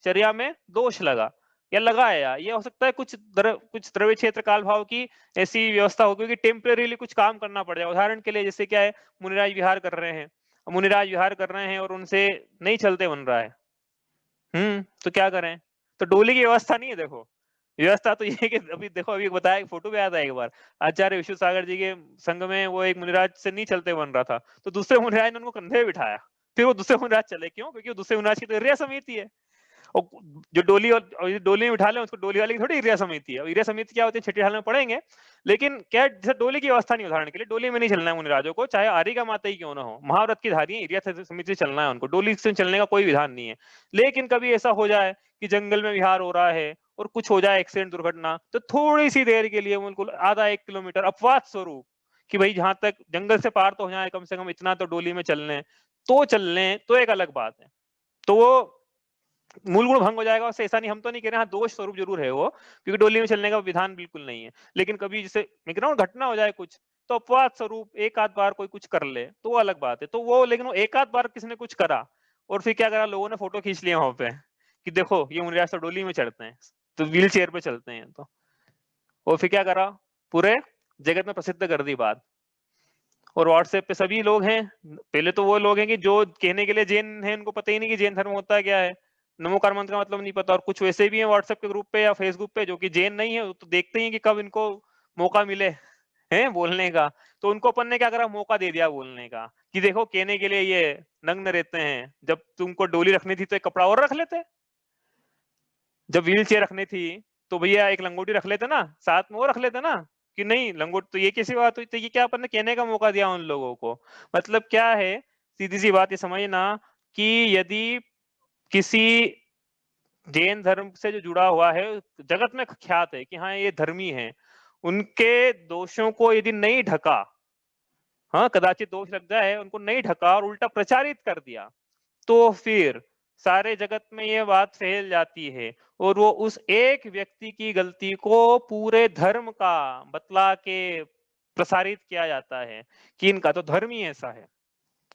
चर्या में दोष लगा या लगाया, ये हो सकता है कुछ द्रव्य क्षेत्र काल भाव की ऐसी व्यवस्था हो गई कि टेम्परेरीली कुछ काम करना पड़ जाए। उदाहरण के लिए जैसे क्या है, मुनिराज विहार कर रहे हैं, मुनिराज विहार कर रहे हैं और उनसे नहीं चलते बन रहा है, तो क्या करें? तो डोली की व्यवस्था नहीं है, देखो व्यवस्था तो ये है कि अभी देखो, अभी बताया, फोटो भी आया था एक बार, आचार्य विश्व सागर जी के संग में वो एक मुनिराज से नहीं चलते बन रहा था, तो दूसरे मुनिराज ने उनको कंधे पे बिठाया, फिर वो दूसरे मुनिराज चले, क्यों? क्योंकि वो दूसरे मुनिराज की तो इर्या समिति है, और जो डोली में बिठा ले उसको डोली वाले की थोड़ी इर्या समिति है। इर्या समिति क्या होती है छठी ढाल में पढ़ेंगे, लेकिन क्या जैसे डोली की व्यवस्था नहीं, उदाहरण के लिए डोली में नहीं चलना है मुनिराजों को, चाहे आरी का माता ही क्यों ना हो, महाव्रत की धारी इर्या समिति से चलना है उनको, डोली से चलने का कोई विधान नहीं है। लेकिन कभी ऐसा हो जाए कि जंगल में विहार हो रहा है और कुछ हो जाए, एक्सीडेंट दुर्घटना, तो थोड़ी सी देर के लिए उनको आधा 1 किलोमीटर अपवाद स्वरूप, कि भाई जहां तक जंगल से पार तो हो जाए, कम से कम इतना तो डोली में चलने, तो चलने, तो एक अलग बात है। तो वो मूल गुण भंग हो जाएगा उससे, ऐसा नहीं, हम तो नहीं कह रहे, हाँ दोष स्वरूप जरूर है वो, क्योंकि डोली में चलने का विधान बिल्कुल नहीं है। लेकिन कभी जैसे मैं कह रहा हूँ घटना हो जाए कुछ, तो अपवाद स्वरूप एक आध बार कोई कुछ कर ले तो वो अलग बात है। तो वो, लेकिन वो एक आध बार किसी ने कुछ करा और फिर क्या करा, लोगों ने फोटो खींच लिया वहां पे कि देखो ये मुनिराज तो डोली में चढ़ते हैं, तो व्हील चेयर पे चलते हैं, तो और फिर क्या करा, पूरे जगत में प्रसिद्ध कर दी बात। और व्हाट्सएप पे सभी लोग हैं, पहले तो वो लोग हैं कि जो कहने के लिए जैन है, उनको पता ही नहीं कि जैन धर्म होता क्या है, नमोकार मंत्र का मतलब नहीं पता, और कुछ वैसे भी हैं व्हाट्सएप के ग्रुप पे या फेसबुक पे जो कि जैन नहीं है, तो देखते ही कि कब इनको मौका मिले हैं बोलने का, तो उनको अपन ने क्या करा, मौका दे दिया बोलने का, कि देखो कहने के लिए ये नग्न रहते हैं, जब तुमको डोली रखनी थी तो एक कपड़ा और रख लेते, जब व्हील चेयर रखनी थी तो भैया एक लंगोटी रख लेते ना, साथ में वो रख लेते ना, कि नहीं लंगोट, तो ये कैसी बात हुई, तो ये क्या अपन ने कहने का मौका दिया उन लोगों को। मतलब क्या है, सीधी सी बात ये समझना कि यदि किसी जैन धर्म से जो जुड़ा हुआ है, जगत में ख्यात है कि हाँ ये धर्मी है, उनके दोषों को यदि नहीं ढका, हाँ कदाचित दोष लग जाए, उनको नहीं ढका और उल्टा प्रचारित कर दिया, तो फिर सारे जगत में ये बात फैल जाती है और वो उस एक व्यक्ति की गलती को पूरे धर्म का बतला के प्रसारित किया जाता है कि इनका तो धर्म ही ऐसा है,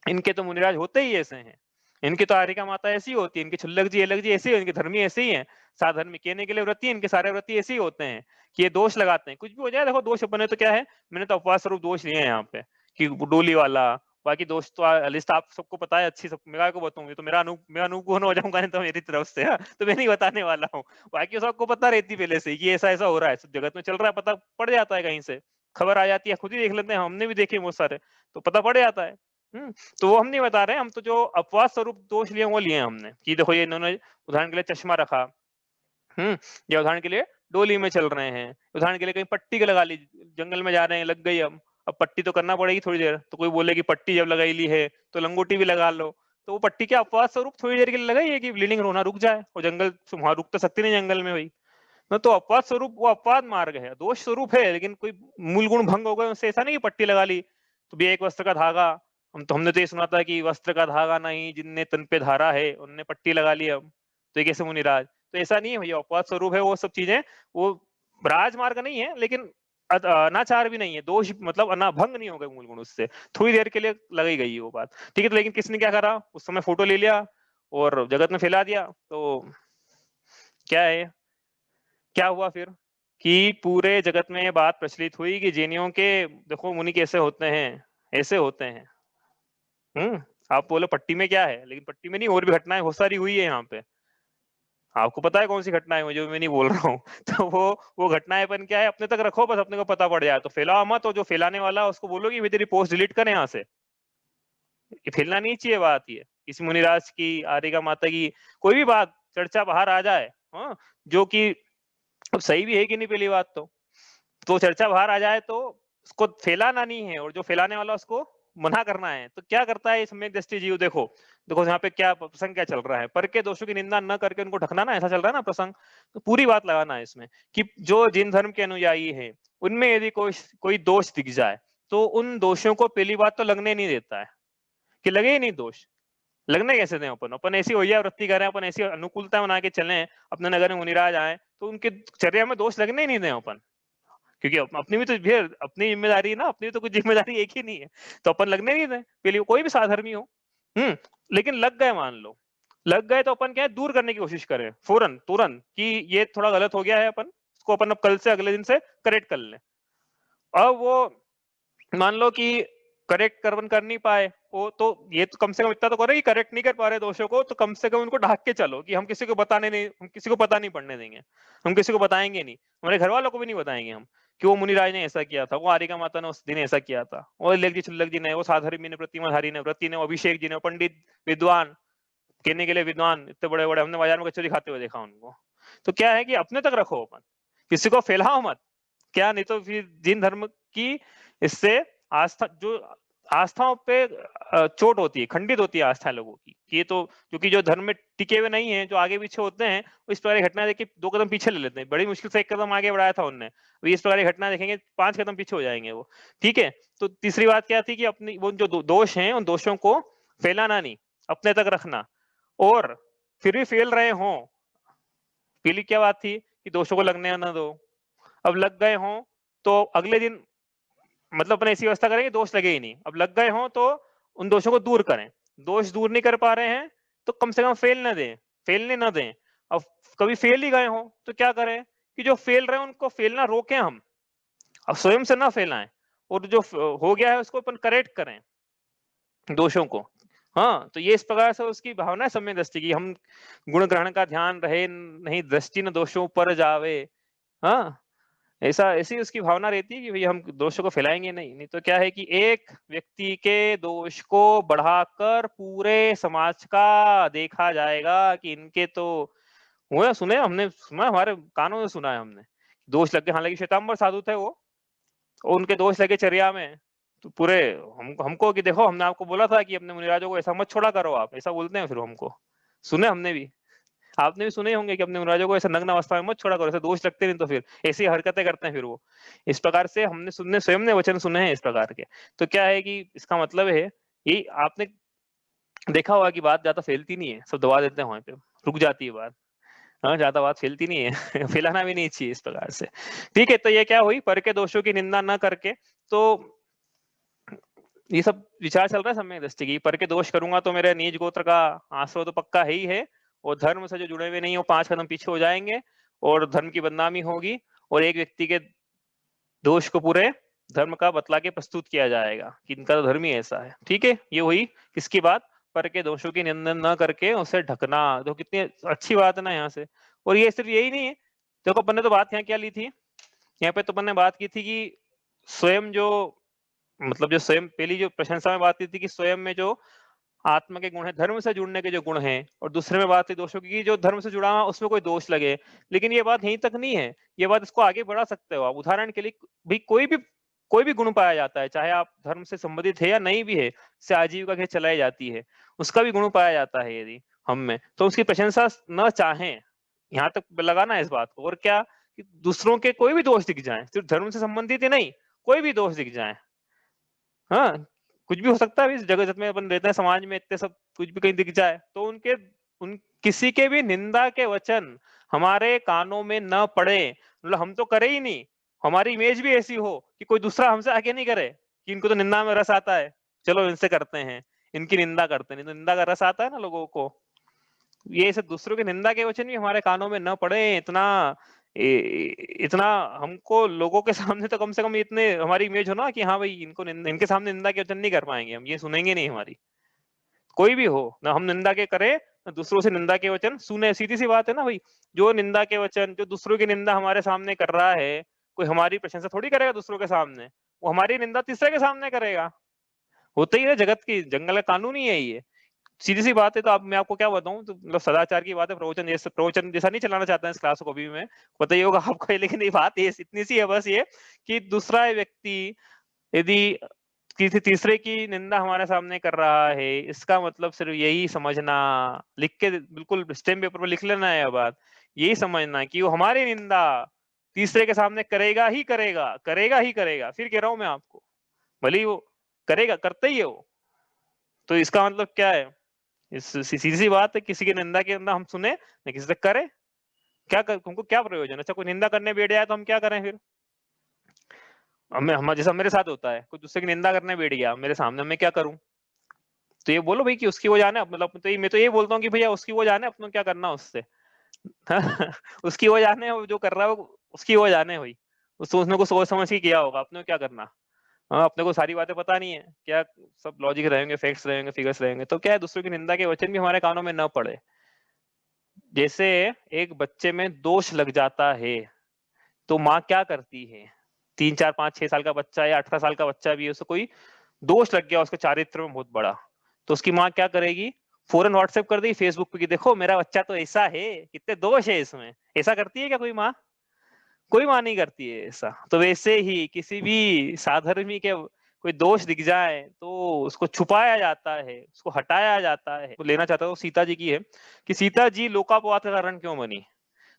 इनके तो मुनिराज होते ही ऐसे हैं, इनकी तो आरिका माता ऐसी होती है, इनके छुल्लक जी अलग जी ऐसे, इनके धर्मी ऐसे ही है, साधर्मी कहने के लिए व्रती, इनके सारे व्रती ऐसे ही होते हैं कि ये दोष लगाते हैं, कुछ भी हो जाए देखो दोष बने, तो क्या है, मैंने तो अपवाद स्वरूप दोष लिए हैं यहाँ पे कि डोली वाला, बाकी दोस्त तो लिस्ट आप सबको पता है अच्छी, सब मेरा को बताऊंगी तो मैं अनुकूल हो जाऊंगा नहीं तो मेरी तरफ से, हाँ? तो मैं नहीं बताने वाला हूँ, बाकी सबको पता रहती पहले से कि ऐसा ऐसा हो रहा है, सब जगत में चल रहा है, पता पड़ जाता है, कहीं से खबर आ जाती है, खुद ही देख लेते हैं, हमने भी देखे बहुत सारे, तो पता पड़ जाता है। तो वो हम नहीं बता रहे, हम तो जो अपवाद स्वरूप दोष लिए वो लिए हमने, कि देखो ये इन्होंने उदाहरण के लिए चश्मा रखा, या उदाहरण के लिए डोली में चल रहे हैं, उदाहरण के लिए कहीं पट्टी के लगा ली, जंगल में जा रहे हैं लग गई, अब अब पट्टी तो करना पड़ेगी थोड़ी देर, तो कोई बोले कि पट्टी जब लगाई ली है तो लंगोटी भी लगा लो, तो वो पट्टी क्या अपवाद स्वरूप थोड़ी देर के लिए लगाई है कि ब्लीडिंग होना रुक जाए, और जंगल वहां रुक तो सकती नहीं जंगल में भाई ना, तो अपवाद स्वरूप वो अपवाद मार्ग है, दोष स्वरूप है, लेकिन कोई मूल गुण भंग हो गए उससे, ऐसा नहीं कि पट्टी लगा ली तो भी एक वस्त्र का धागा, हमने तो ये सुना था कि वस्त्र का धागा नहीं जिनने तन पे धारा है उनने पट्टी लगा ली, अब तो ये कैसे मुनिराज, तो ऐसा नहीं है भैया, अपवाद स्वरूप है वो सब चीजें, वो राजमार्ग नहीं है, लेकिन अनाचार भी नहीं है, दोष मतलब भंग नहीं हो गए मूल गुण उससे, थोड़ी देर के लिए लगाई गई है वो बात, ठीक है। तो लेकिन किसने क्या करा, उस समय फोटो ले लिया और जगत में फैला दिया, तो क्या है, क्या हुआ फिर कि पूरे जगत में ये बात प्रचलित हुई कि जैनियों के देखो मुनि कैसे होते हैं, ऐसे होते हैं। आप बोलो पट्टी में क्या है, लेकिन पट्टी में नहीं, और भी घटनाएं बहुत सारी हुई है यहाँ पे, आपको पता है कौन सी घटनाएं हुई जो मैं नहीं बोल रहा हूँ तो वो घटनाएं अपन क्या है अपने तक रखो, बस अपने को पता पड़ जाए, तो फैलाओ मत, और जो फैलाने वाला उसको बोलो कि तेरी पोस्ट डिलीट करें यहाँ से, ये फैलना नहीं चाहिए बात, ये किसी मुनिराज की, आर्यका माता की कोई भी बात चर्चा बाहर आ जाए, जो कि अब सही भी है कि नहीं, पहली बात तो चर्चा बाहर आ जाए तो उसको फैलाना नहीं है, और जो फैलाने वाला उसको मना करना है, तो क्या करता है सम्यक दृष्टि जीव, देखो देखो यहाँ पे क्या प्रसंग क्या चल रहा है, पर के दोषों की निंदा न करके उनको ढकना ना, ऐसा चल रहा है ना प्रसंग, तो पूरी बात लगाना है इसमें कि जो जिन धर्म के अनुयायी हैं उनमें यदि कोई दोष दिख जाए तो उन दोषों को पहली बात तो लगने नहीं देता है, कि लगे ही नहीं दोष, लगने कैसे दें, अपन ऐसी ओया वृत्ति करें, अपन ऐसी अनुकूलता बना के चलें, अपने नगर में मुनिराज आए तो उनके चर्या में दोष लगने ही नहीं दें अपन, क्योंकि अपनी भी तो फिर अपनी जिम्मेदारी है ना, अपनी भी तो कुछ जिम्मेदारी एक ही नहीं है, तो अपन लगने नहीं दें, पहले कोई भी साधर्मी हो। लेकिन लग गए, मान लो लग गए, तो अपन क्या है दूर करने की कोशिश करें फौरन तुरंत कि ये थोड़ा गलत हो गया है, अपन इसको अपन अब कल से अगले दिन से करेक्ट कर लें। अब वो मान लो कि करेक्ट कर नहीं पाए वो, तो ये तो कम से कम इतना तो करे कि करेक्ट नहीं कर पा रहे दोषों को, तो कम से कम उनको ढक के चलो कि हम किसी को बताने नहीं, हम किसी को पता नहीं पड़ने देंगे, हम किसी को बताएंगे नहीं, हमारे घर वालों को भी नहीं बताएंगे हम कि वो मुनिराज ने ऐसा किया था, वो आरिका माता ने उस दिन ऐसा किया था, वो लेख जी छुल्लक जी ने, वो साधर्मी ने, प्रतिमाधारी ने, व्रती ने, अभिषेक जी ने, पंडित विद्वान, कहने के लिए विद्वान इतने बड़े बड़े, हमने बाजार में कचौरी खाते हुए देखा उनको, तो क्या है कि अपने तक रखो, अपन किसी को फैलाओ मत, क्या नहीं तो फिर जिन धर्म की इससे आस्था, जो आस्थाओं पे चोट होती है, खंडित होती है आस्था लोगों की, कि ये तो क्योंकि जो धर्म में टिके हुए नहीं है, जो आगे पीछे होते हैं, इस प्रकार की घटना देख के 2 कदम पीछे ले लेते हैं, बड़ी मुश्किल से 1 कदम आगे बढ़ाया था उनने, अभी इस प्रकार की घटना देखेंगे 5 कदम पीछे हो जाएंगे वो, ठीक है। तो तीसरी बात क्या थी कि अपनी वो जो दोष हैं उन दोषों को फैलाना नहीं, अपने तक रखना, और फिर भी फैल रहे हों, पहली क्या बात थी कि दोषों को लगने ना दो, अब लग गए हों तो अगले दिन मतलब अपन ऐसी व्यवस्था करेंगे दोष लगे ही नहीं, अब लग गए हों तो उन दोषों को दूर करें, दोष दूर नहीं कर पा रहे हैं तो कम से कम फेलने न दें, अब कभी फेल ही गए हों तो क्या करें कि जो फेल रहे हैं उनको फेलना रोकें हम, अब स्वयं से ना फैलाएं, और जो हो गया है उसको अपन करेक्ट करें दोषों को। हाँ, तो ये इस प्रकार से उसकी भावना है सम्यक दृष्टि की, हम गुण ग्रहण का ध्यान रहे नहीं, दृष्टि न दोषों पर जावे, हाँ ऐसा ऐसी उसकी भावना रहती है कि भाई हम दोषों को फैलाएंगे नहीं, नहीं तो क्या है कि एक व्यक्ति के दोष को बढ़ाकर पूरे समाज का देखा जाएगा कि इनके तो हुए, सुने हमने, सुना हमारे कानों में सुना है हमने, दोष लग गए, हालांकि श्वेतांबर साधु थे वो, और उनके दोष लगे चर्या में, तो पूरे हमको कि देखो हमने आपको बोला था कि अपने मुनिराजों को ऐसा मत छोड़ा करो, आप ऐसा बोलते हैं फिर हमको, सुने हमने भी, आपने भी सुने होंगे कि अपने मुनिराजों को ऐसा नग्न अवस्था में मत छोड़ा करो, ऐसे दोष लगते नहीं तो फिर ऐसी हरकतें करते हैं फिर वो, इस प्रकार से हमने सुनने स्वयं ने वचन सुने हैं इस प्रकार के। तो क्या है कि इसका मतलब है ये आपने देखा होगा कि बात ज्यादा फैलती नहीं है, सब दबा देते हैं वहां पे, रुक जाती है बात, हाँ ज्यादा बात फैलती नहीं है फैलाना भी नहीं चाहिए इस प्रकार से, ठीक है। तो ये क्या हुई, पर के दोषों की निंदा न करके, तो ये सब विचार चल रहा है सम्यक दृष्टि की, पर के दोष करूंगा तो मेरे नीच गोत्र का आश्रय तो पक्का है ही है, और धर्म से जो जुड़े हुए नहीं हो 5 कदम पीछे हो जाएंगे, और धर्म की बदनामी होगी, और एक व्यक्ति के दोष को पूरे धर्म का बतला के प्रस्तुत किया जाएगा कि इनका तो धर्म ही ऐसा है, ठीक है। ये हुई किसकी बात, पर के दोषों की निंदन न करके उसे ढकना, तो कितनी अच्छी बात है ना यहाँ से। और ये सिर्फ यही नहीं है, देखो अपन ने तो बात यहाँ क्या ली थी, यहाँ पे तो अपन ने बात की थी कि स्वयं जो मतलब जो स्वयं पहली जो प्रशंसा में बात की थी कि स्वयं में जो आत्मा के गुण है, धर्म से जुड़ने के जो गुण हैं, और दूसरे में बात थी दोषों की, जो धर्म से जुड़ा हुआ उसमें कोई दोष लगे, लेकिन ये बात यहीं तक नहीं है, ये बात इसको आगे बढ़ा सकते हो आप, उदाहरण के लिए भी कोई भी कोई भी गुण पाया जाता है, चाहे आप धर्म से संबंधित है या नहीं भी है, से आजीविका के चलाई जाती है, उसका भी गुण पाया जाता है यदि हम में, तो उसकी प्रशंसा न चाहें, यहाँ तक लगाना है इस बात को। और क्या कि दूसरों के कोई भी दोष दिख जाए, सिर्फ धर्म से संबंधित ही नहीं, कोई भी दोष दिख जाए, हाँ, कुछ भी हो सकता है इस जगत में अपन रहते हैं, समाज में इतने सब कुछ भी कहीं दिख जाए, तो उन किसी के भी निंदा के वचन हमारे कानों में न पड़े, मतलब हम तो करे ही नहीं, हमारी इमेज भी ऐसी हो कि कोई दूसरा हमसे आके नहीं करे कि इनको तो निंदा में रस आता है, चलो इनसे करते हैं, इनकी निंदा करते हैं। नहीं तो निंदा का रस आता है ना लोगों को, ये सब दूसरों की निंदा के वचन भी हमारे कानों में न पड़े, इतना हमको लोगों के सामने तो कम से कम इतने हमारी इमेज हो ना कि हाँ भाई इनको इनके सामने निंदा के वचन नहीं कर पाएंगे हम, ये सुनेंगे नहीं हमारी, कोई भी हो ना, हम निंदा के करें ना दूसरों से निंदा के वचन सुने। सीधी सी बात है ना भाई, जो निंदा के वचन, जो दूसरों की निंदा हमारे सामने कर रहा है, कोई हमारी प्रशंसा थोड़ी करेगा दूसरों के सामने, वो हमारी निंदा तीसरे के सामने करेगा। होता ही है, जगत की जंगल का कानून ही है ये, सीधी सी बात है। तो अब मैं आपको क्या बताऊं, तो मतलब सदाचार की बात है, प्रवचन जैसा नहीं चलाना चाहता है इस क्लास को, अभी मैं पता ही होगा आपको, लेकिन ये बात ये इतनी सी है बस, ये कि दूसरा व्यक्ति यदि किसी तीसरे की निंदा हमारे सामने कर रहा है, इसका मतलब सिर्फ यही समझना, लिख के बिल्कुल स्टैम्प पेपर पर लिख लेना है बात, यही समझना कि वो हमारी निंदा तीसरे के सामने करेगा ही करेगा, करेगा ही करेगा, फिर कह रहा हूं मैं आपको, भले ही वो करेगा, करते ही है वो। तो इसका मतलब क्या है, इस सीधी सी बात है, किसी की निंदा के अंदर हम सुने न किसी से करें, हमको क्या प्रयोजन। अच्छा कोई निंदा करने बैठ जाए तो हम क्या करें फिर, हम जैसा मेरे साथ होता है, कोई दूसरे की निंदा करने बैठ गया मेरे सामने, मैं क्या करूं, तो ये बोलो भाई कि उसकी वो जाने, मतलब तो मैं तो ये बोलता हूँ कि भैया उसकी वो जाने, अपनों क्या करना उससे। उसकी वो जाने, वो जो कर रहा है वो उसकी वो जाने भाई, उसने को सोच समझ के किया होगा, अपने को क्या करना। हाँ, अपने को सारी बातें पता नहीं है क्या, सब लॉजिक रहेंगे, फैक्ट्स रहेंगे, फिगर्स रहेंगे, तो क्या है, दूसरों की निंदा के वचन भी हमारे कानों में न पड़े। जैसे एक बच्चे में दोष लग जाता है, तो माँ क्या करती है, 3 4 5 6 साल का बच्चा या 18 साल का बच्चा भी है, उसको कोई दोष लग गया उसके चारित्र में बहुत बड़ा, तो उसकी माँ क्या करेगी, फौरन व्हाट्सएप कर देगी फेसबुक पे कि देखो मेरा बच्चा तो ऐसा है, कितने दोष है इसमें। ऐसा करती है क्या कोई माँ, कोई माँ नहीं करती है ऐसा। तो वैसे ही किसी भी साधर्मी के कोई दोष दिख जाए तो उसको छुपाया जाता है, उसको हटाया जाता है। तो लेना चाहता हूँ सीता जी की है कि सीता जी लोकापवाद का कारण क्यों बनी,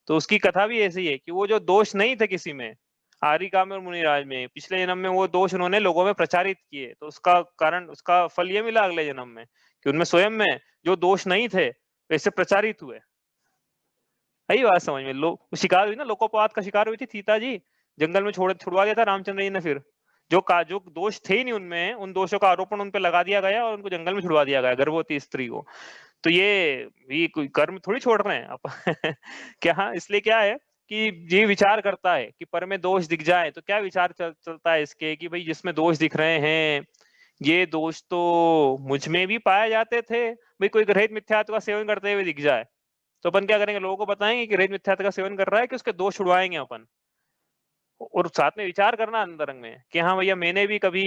तो उसकी कथा भी ऐसी है कि वो जो दोष नहीं थे किसी में, आरिका में और मुनिराज में, पिछले जन्म में वो दोष उन्होंने लोगों में प्रचारित किए, तो उसका कारण, उसका फल ये मिला अगले जन्म में कि उनमें स्वयं में जो दोष नहीं थे वैसे प्रचारित हुए। यही बात समझ में, लोग शिकार हुई ना, लोकोपवाद का शिकार हुई थी सीता जी, जंगल में छुड़वा दिया था रामचंद्र जी ने, फिर जो दोष थे ही नहीं उनमें, उन दोषों का आरोपण उन पे लगा दिया गया और उनको जंगल में छुड़वा दिया गया, गर्भवती स्त्री को। तो ये कोई कर्म थोड़ी छोड़ रहे हैं आप। क्या, हाँ, इसलिए क्या है कि ये विचार करता है कि पर में दोष दिख जाए तो क्या विचार चलता है इसके कि भाई जिसमें दोष दिख रहे हैं, ये दोष तो मुझ में भी पाए जाते थे, भाई कोई रहित मिथ्यात्व का सेवन करते हुए दिख जाए तो अपन क्या करेंगे, लोगों को बताएंगे कि रहित मिथ्यात्व का सेवन कर रहा है, कि उसके दोष छुड़वाएंगे अपन। और साथ में विचार करना अंतरंग में कि हाँ भैया मैंने भी कभी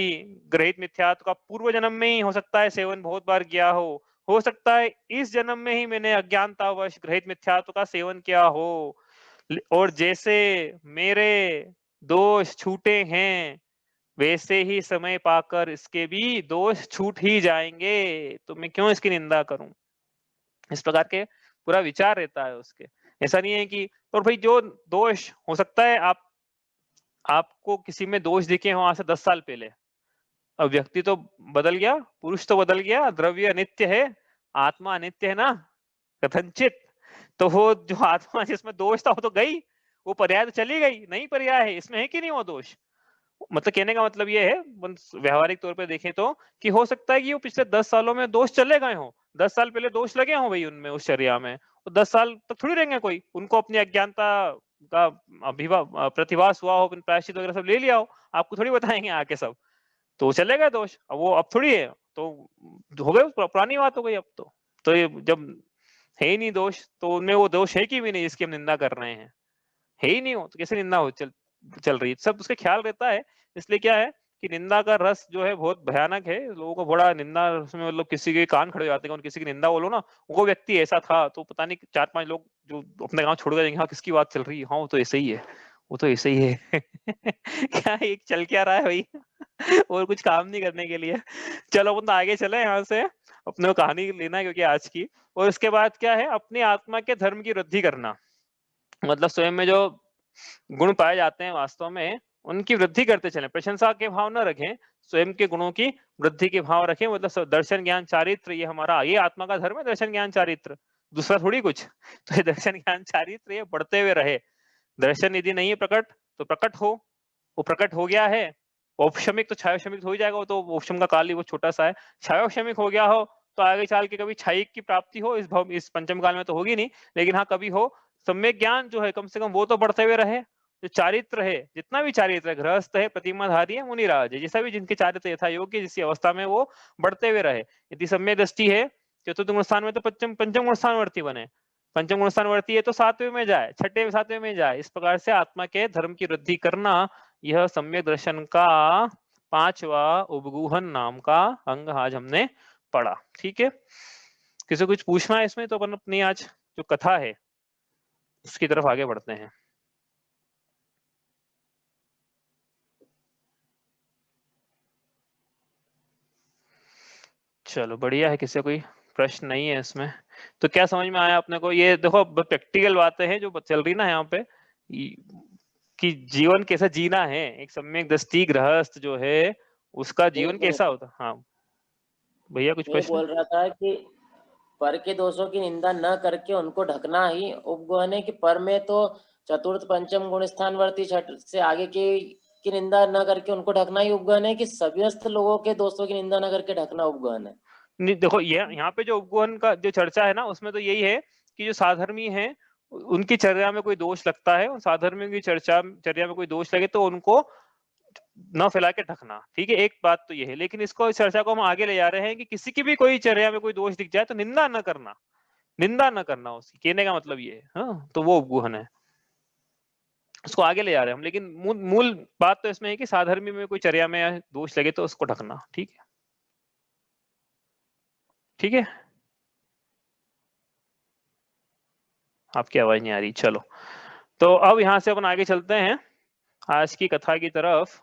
ग्रहित मिथ्यात्व का पूर्व जन्म में ही हो सकता है सेवन बहुत बार किया हो सकता है इस जन्म में ही मैंने अज्ञानतावश ग्रहित मिथ्यात्व का सेवन किया हो, और जैसे मेरे दोष छूटे हैं वैसे ही समय पाकर इसके भी दोष छूट ही जाएंगे, तो मैं क्यों इसकी निंदा करूं। इस प्रकार के पूरा विचार रहता है उसके। ऐसा नहीं है कि, और भाई जो दोष हो सकता है आपको किसी में दोष दिखे हो आज से 10 साल पहले, अब व्यक्ति तो बदल गया, पुरुष तो बदल गया, द्रव्य अनित्य है, आत्मा अनित्य है ना कथनचित। तो वो जो आत्मा जिसमें दोष था वो तो गई, वो पर्याय तो चली गई, नहीं पर्याय है इसमें, है कि नहीं वो दोष। मतलब कहने का मतलब ये है, व्यवहारिक तौर पे देखें तो, कि हो सकता है कि वो पिछले 10 सालों में दोष चले गए हो, 10 साल पहले दोष लगे हो भाई उनमें उस चर्या में, तो 10 साल तक थोड़ी रहेंगे कोई, उनको अपनी अज्ञानता का प्रतिभास हुआ हो, प्रायश्चित वगैरह सब ले लिया हो, आपको थोड़ी बताएंगे आके सब, तो चले गए दोष, अब वो अब थोड़ी है, तो हो गए, पुरानी बात हो गई अब तो ये जब है ही नहीं दोष, तो उनमें वो दोष है कि भी नहीं जिसकी हम निंदा कर रहे हैं, है ही नहीं हो तो कैसे निंदा हो चल रही है, सब उसके ख्याल रहता है। इसलिए क्या है कि निंदा का रस जो है बहुत भयानक है, लोगों को बड़ा निंदा उसमें, मतलब किसी के कान खड़े हो जाते हैं, किसी की निंदा बोलो ना, वो व्यक्ति ऐसा था तो पता नहीं 4 5 लोग जो अपने गांव छोड़ गए, हाँ किसकी बात चल रही है, हाँ वो तो ऐसे ही है, वो तो ऐसे ही है। क्या एक चल क्या रहा है भाई? और कुछ काम नहीं करने के लिए। चलो अपन तो आगे चले यहाँ से, अपने को कहानी लेना है क्योंकि आज की। और उसके बाद क्या है, अपनी आत्मा के धर्म की वृद्धि करना, मतलब स्वयं में जो गुण पाए जाते हैं वास्तव में उनकी वृद्धि करते चलें, प्रशंसा के भाव न रखें, स्वयं के गुणों की वृद्धि के भाव रखें, मतलब दर्शन ज्ञान चारित्र, ये हमारा, ये आत्मा का धर्म है, दर्शन ज्ञान चारित्र, दूसरा थोड़ी कुछ। तो ये दर्शन ज्ञान चारित्र ये बढ़ते हुए रहे। दर्शन यदि नहीं है प्रकट तो प्रकट हो, वो प्रकट हो गया है, औपशमिक तो छायोशमिक हो ही जाएगा, वो तो औपशम का काल ही वो छोटा सा है। छायोशमिक हो गया हो तो आगे चल के कभी छायिक की प्राप्ति हो इस भव, इस पंचम काल में तो होगी नहीं, लेकिन हाँ कभी हो, सम्यक ज्ञान जो है कम से कम वो तो बढ़ते हुए रहे। जो चारित्र है, जितना भी चारित्र है, गृहस्थ है, प्रतिमाधारी है, मुनिराज है, जैसा भी जिनके चारित्र यथा योग्य जिस अवस्था में वो बढ़ते हुए रहे। यदि सम्यक दृष्टि है चतुर्थ गुण स्थान में तो पंचम पंचम गुण स्थानवर्ती बने, पंचम गुण स्थानवर्ती है तो सातवें में जाए, छठे सातवें में जाए, इस प्रकार से आत्मा के धर्म की वृद्धि करना, यह सम्यक दर्शन का पांचवा उपगूहन नाम का अंग आज हमने पढ़ा। ठीक है, किसी को कुछ पूछना है इसमें तो अपन अपनी आज जो कथा है उसकी तरफ आगे बढ़ते हैं। चलो बढ़िया है, किसी कोई प्रश्न नहीं है इसमें। तो क्या समझ में आया अपने को? ये देखो प्रैक्टिकल बातें हैं जो चल रही ना यहाँ पे, कि जीवन कैसा जीना है, एक सम्यक दृष्टि गृहस्थ जो है उसका जीवन कैसा होता। हाँ भैया कुछ मैं प्रश्न? बोल रहा था कि पर के दोषों की निंदा न करके उनको ढकना ही उपगुहन है, कि पर में तो चतुर्थ पंचम गुण स्थानवर्ती छठ से आगे की निंदा न करके उनको ढकना ही उपगुहन है, कि सभ्यस्थ लोगों के दोषों की निंदा न करके ढकना उपगुहन है? नहीं देखो, ये यहाँ पे जो उपगुहन का जो चर्चा है ना उसमें तो यही है कि जो साधर्मी है उनकी चर्या में कोई दोष लगता है, उन साधर्मियों की चर्या में कोई दोष लगे तो उनको न फैला के ढकना। ठीक है, एक बात तो ये है, लेकिन इसको इस चर्चा को हम आगे ले जा रहे हैं कि किसी की भी कोई चर्या में कोई दोष दिख जाए तो निंदा न करना, निंदा न करना, उसकी कहने का मतलब ये है। हाँ, तो वो उपगुहन है, उसको आगे ले जा रहे हैं हम, लेकिन मूल बात तो इसमें है कि साधर्मी में कोई चर्या में दोष लगे तो उसको ढकना। ठीक है, ठीक है, आपकी आवाज नहीं आ रही। चलो, तो अब यहां से अपन आगे चलते हैं आज की कथा की तरफ।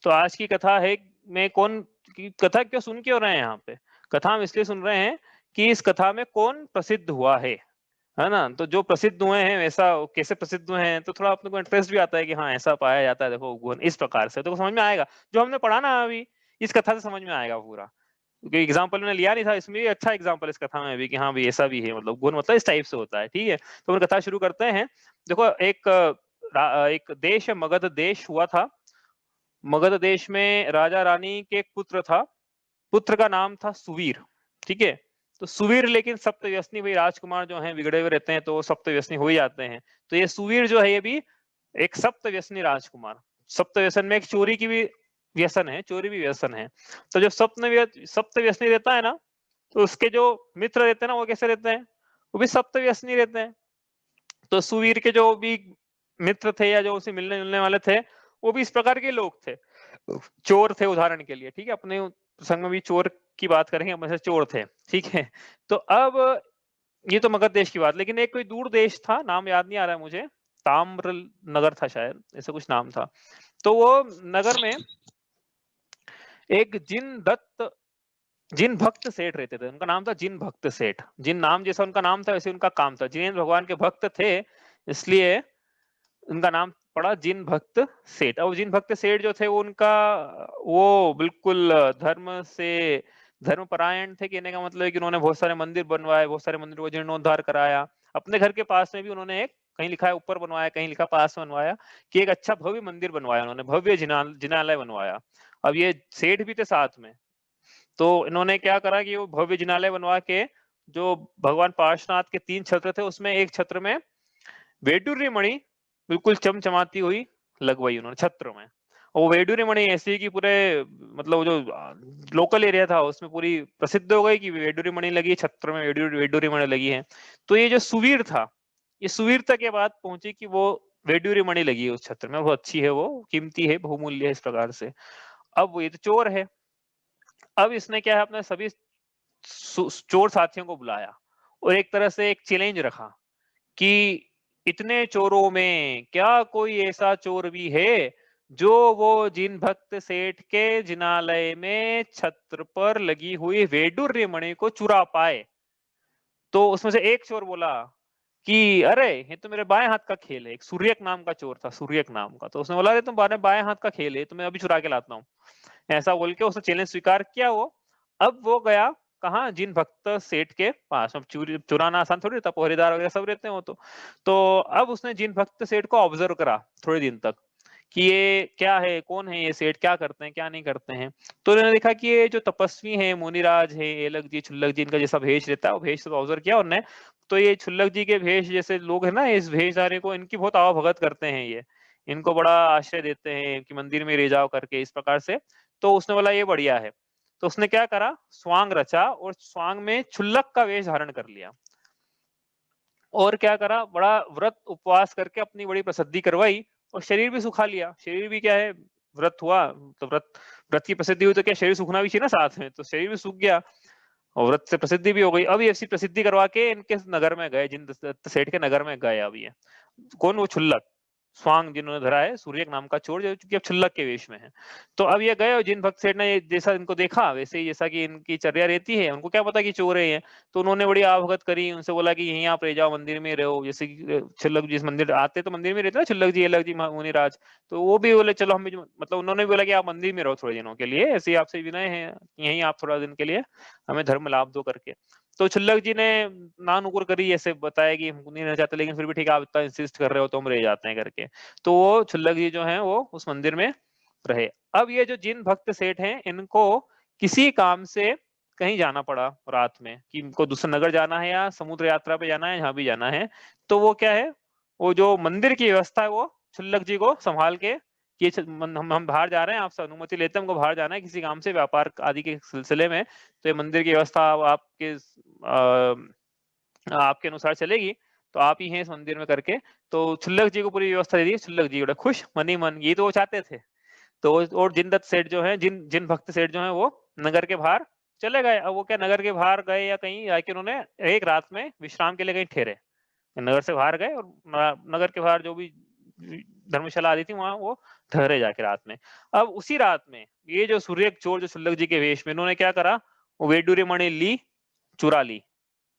तो आज की कथा है, में कौन की कथा क्यों सुन क्यों रहे हैं यहाँ पे? कथा हम इसलिए सुन रहे हैं कि इस कथा में कौन प्रसिद्ध हुआ है ना। तो जो प्रसिद्ध हुए हैं वैसा कैसे प्रसिद्ध हुए हैं तो थोड़ा अपने को इंटरेस्ट भी आता है कि हाँ ऐसा पाया जाता है, देखो उपगुहन इस प्रकार से, तो समझ में आएगा। जो हमने पढ़ा ना अभी, इस कथा से समझ में आएगा पूरा, क्योंकि एग्जाम्पल मैंने लिया नहीं था, इसमें भी अच्छा एग्जाम्पल इस कथा में भी कि हाँ भी ऐसा भी है, मतलब गुण मतलब इस टाइप से होता है। ठीक है, तो हम कथा शुरू करते हैं। देखो, एक देश मगध देश हुआ था। मगध देश में राजा रानी के एक पुत्र था, पुत्र का नाम था सुवीर। ठीक है, तो सुवीर, लेकिन सप्तव्यसनी, भाई राजकुमार जो हैं बिगड़े हुए रहते हैं तो सप्तव्यसनी हो ही जाते हैं। तो ये सुवीर जो है ये भी एक सप्तव्यसनी राजकुमार, सप्तव्यसन में एक चोरी की भी व्यसन है, चोरी भी व्यसन है। तो जब सप्तव्यसनी रहता है ना, तो उसके जो मित्र रहते हैं ना वो कैसे रहते हैं, वो भी सप्तव्यसनी रहते हैं। तो सुवीर के जो भी मित्र थे या जो उसे मिलने जुलने वाले थे वो भी इस प्रकार के लोग थे, चोर थे उदाहरण के लिए। ठीक है, अपने संग में भी चोर की बात करेंगे, अपने चोर थे। ठीक है, तो अब ये तो मगध देश की बात, लेकिन एक कोई दूर देश था, नाम याद नहीं आ रहा है मुझे, ताम्र नगर था शायद, ऐसा कुछ नाम था। तो वो नगर में एक जिन भक्त सेठ रहते थे, उनका नाम था जिन भक्त सेठ। जिन नाम जैसा उनका नाम था वैसे उनका काम था, जिन भगवान के भक्त थे इसलिए उनका नाम पड़ा जिन भक्त सेठ। और जिन भक्त सेठ जो थे वो उनका वो बिल्कुल धर्मपरायण थे, कहने का मतलब है कि उन्होंने बहुत सारे मंदिर बनवाए, बहुत सारे मंदिर को जीर्णोद्धार कराया। अपने घर के पास में भी उन्होंने एक, कहीं लिखा है ऊपर बनवाया, कहीं लिखा पास में बनवाया, कि एक अच्छा भव्य मंदिर बनवाया उन्होंने, भव्य जिनालय बनवाया। अब ये सेठ भी थे साथ में, तो इन्होंने क्या करा कि वो भव्य जिनालय बनवा के जो भगवान पार्श्वनाथ के 3 छत्र थे उसमें एक छत्र में वैडूर्य मणि बिल्कुल चमचमाती हुई लगवाई उन्होंने छत्र में। और वो वैडूर्य मणि ऐसी कि पूरे, मतलब जो लोकल एरिया था उसमें पूरी प्रसिद्ध हो गई कि वैडूर्य मणि लगी है छत्र में, वैडूर्य मणि लगी है। तो ये जो सुवीर था, ये सुवीरता के बाद पहुंची कि वो वैडूर्य मणि लगी है उस छत्र में, बहुत अच्छी है, वो कीमती है, बहुमूल्य है, इस प्रकार से। अब वो ये तो चोर है, अब इसने क्या है अपने सभी चोर साथियों को बुलाया और एक तरह से एक चैलेंज रखा कि इतने चोरों में क्या कोई ऐसा चोर भी है जो वो जिन भक्त सेठ के जिनालय में छत्र पर लगी हुई वैडूर्य मणि को चुरा पाए। तो उसमें से एक चोर बोला कि अरे ये तो मेरे बाएं हाथ का खेल है। एक सूर्यक नाम का चोर था, सूर्यक नाम का। तो उसने बोला अरे तुम्हारे बाएं हाथ का खेल है, तो मैं अभी चुरा के लाता हूँ। ऐसा बोल के उसने चैलेंज स्वीकार किया वो। अब वो गया कहाँ, जिन भक्त सेठ के पास। अब चुराना आसान थोड़ी था, पहरेदार वगैरह सब रहते हैं वो तो अब उसने जिन भक्त सेठ को ऑब्जर्व करा थोड़े दिन तक कि ये क्या है, कौन है ये सेठ, क्या करते हैं क्या नहीं करते हैं। तो उन्होंने देखा कि ये जो तपस्वी है, मुनिराज है, एलक जी छुल्लक जी, इनका जैसा भेष रहता है वो भेष सब ऑब्जर्व किया उन्होंने। तो ये छुल्लक जी के भेष जैसे लोग है ना, इस भेषधारी को इनकी बहुत आवभगत करते हैं ये, इनको बड़ा आश्रय देते हैं कि मंदिर में रह जाओ करके इस प्रकार से। तो उसने बोला ये बढ़िया है। तो उसने क्या करा, स्वांग रचा और स्वांग में छुल्लक का वेश धारण कर लिया। और क्या करा, बड़ा व्रत उपवास करके अपनी बड़ी प्रसिद्धि करवाई और शरीर भी सुखा लिया। शरीर भी क्या है, व्रत हुआ तो व्रत, व्रत की प्रसिद्धि हुई तो क्या शरीर सूखना भी चाहिए ना साथ में, तो शरीर भी सूख गया और व्रत से प्रसिद्धि भी हो गई। अब ये ऐसी प्रसिद्धि करवा के इनके नगर में गए, जिन सेठ के नगर में गए। अब ये कौन, वो छुल्लक स्वांग जिन्होंने धरा है, सूर्य नाम का चोर जो कि अब छुल्लक के वेश में है। तो अब ये गए और जिन भक्त सेठ ने जैसा इनको देखा वैसे ही, जैसा कि इनकी चर्या रहती है, उनको क्या पता कि चोर है ये, तो उन्होंने बड़ी आवभगत करी, उनसे बोला कि यहीं आप रह जाओ, मंदिर में रहो। जैसे कि छुल्लक जिस मंदिर आते तो मंदिर में रहते ना, छुल्लक जी अलग जी मुनिराज, तो वो भी बोले चलो हम भी, मतलब उन्होंने भी बोला कि आप मंदिर में रहो थोड़े दिनों के लिए, ऐसे ही आपसे विनय है, यहीं आप थोड़ा दिन के लिए हमें धर्म लाभ दो करके। तो छुल्लक जी ने ना नुकुर करी, ऐसे बताया कि हम नहीं रहना चाहते, लेकिन फिर भी ठीक है आप इतना इंसिस्ट कर रहे हो तो हम रह जाते हैं करके। तो वो छुल्लक जी जो हैं वो उस मंदिर में रहे। अब ये जो जिन भक्त सेठ हैं, इनको किसी काम से कहीं जाना पड़ा रात में, कि इनको दूसरे नगर जाना है या समुद्र यात्रा पे जाना है, जहां भी जाना है। तो वो क्या है, वो जो मंदिर की व्यवस्था है वो छुल्लक जी को संभाल के कि हम बाहर जा रहे हैं, आपसे अनुमति लेते हैं, हमको बाहर जाना है किसी काम से, व्यापार आदि के सिलसिले में। तो ये मंदिर की व्यवस्था आपके आपके अनुसार चलेगी, तो आप ही हैं इस मंदिर में करके। तो छुल्लक जी को पूरी व्यवस्था दे दी। छुल्लक जी बड़े खुश, मन ही मन, ये तो वो चाहते थे। तो और जिन दत्त सेठ जो है, जिन जिन भक्त सेठ जो है वो नगर के बाहर चले गए। अब वो क्या, नगर के बाहर गए या कहीं जाके उन्होंने एक रात में विश्राम के लिए कहीं ठहरे, नगर से बाहर गए और नगर के बाहर जो भी धर्मशाला आदि थी वहां वो ठहरे जाके रात में। अब उसी रात में ये जो सूर्य चोर जो छुल्लक जी के वेश में, इन्होंने क्या करा, वो वेडूरी मणि ली, चुरा ली।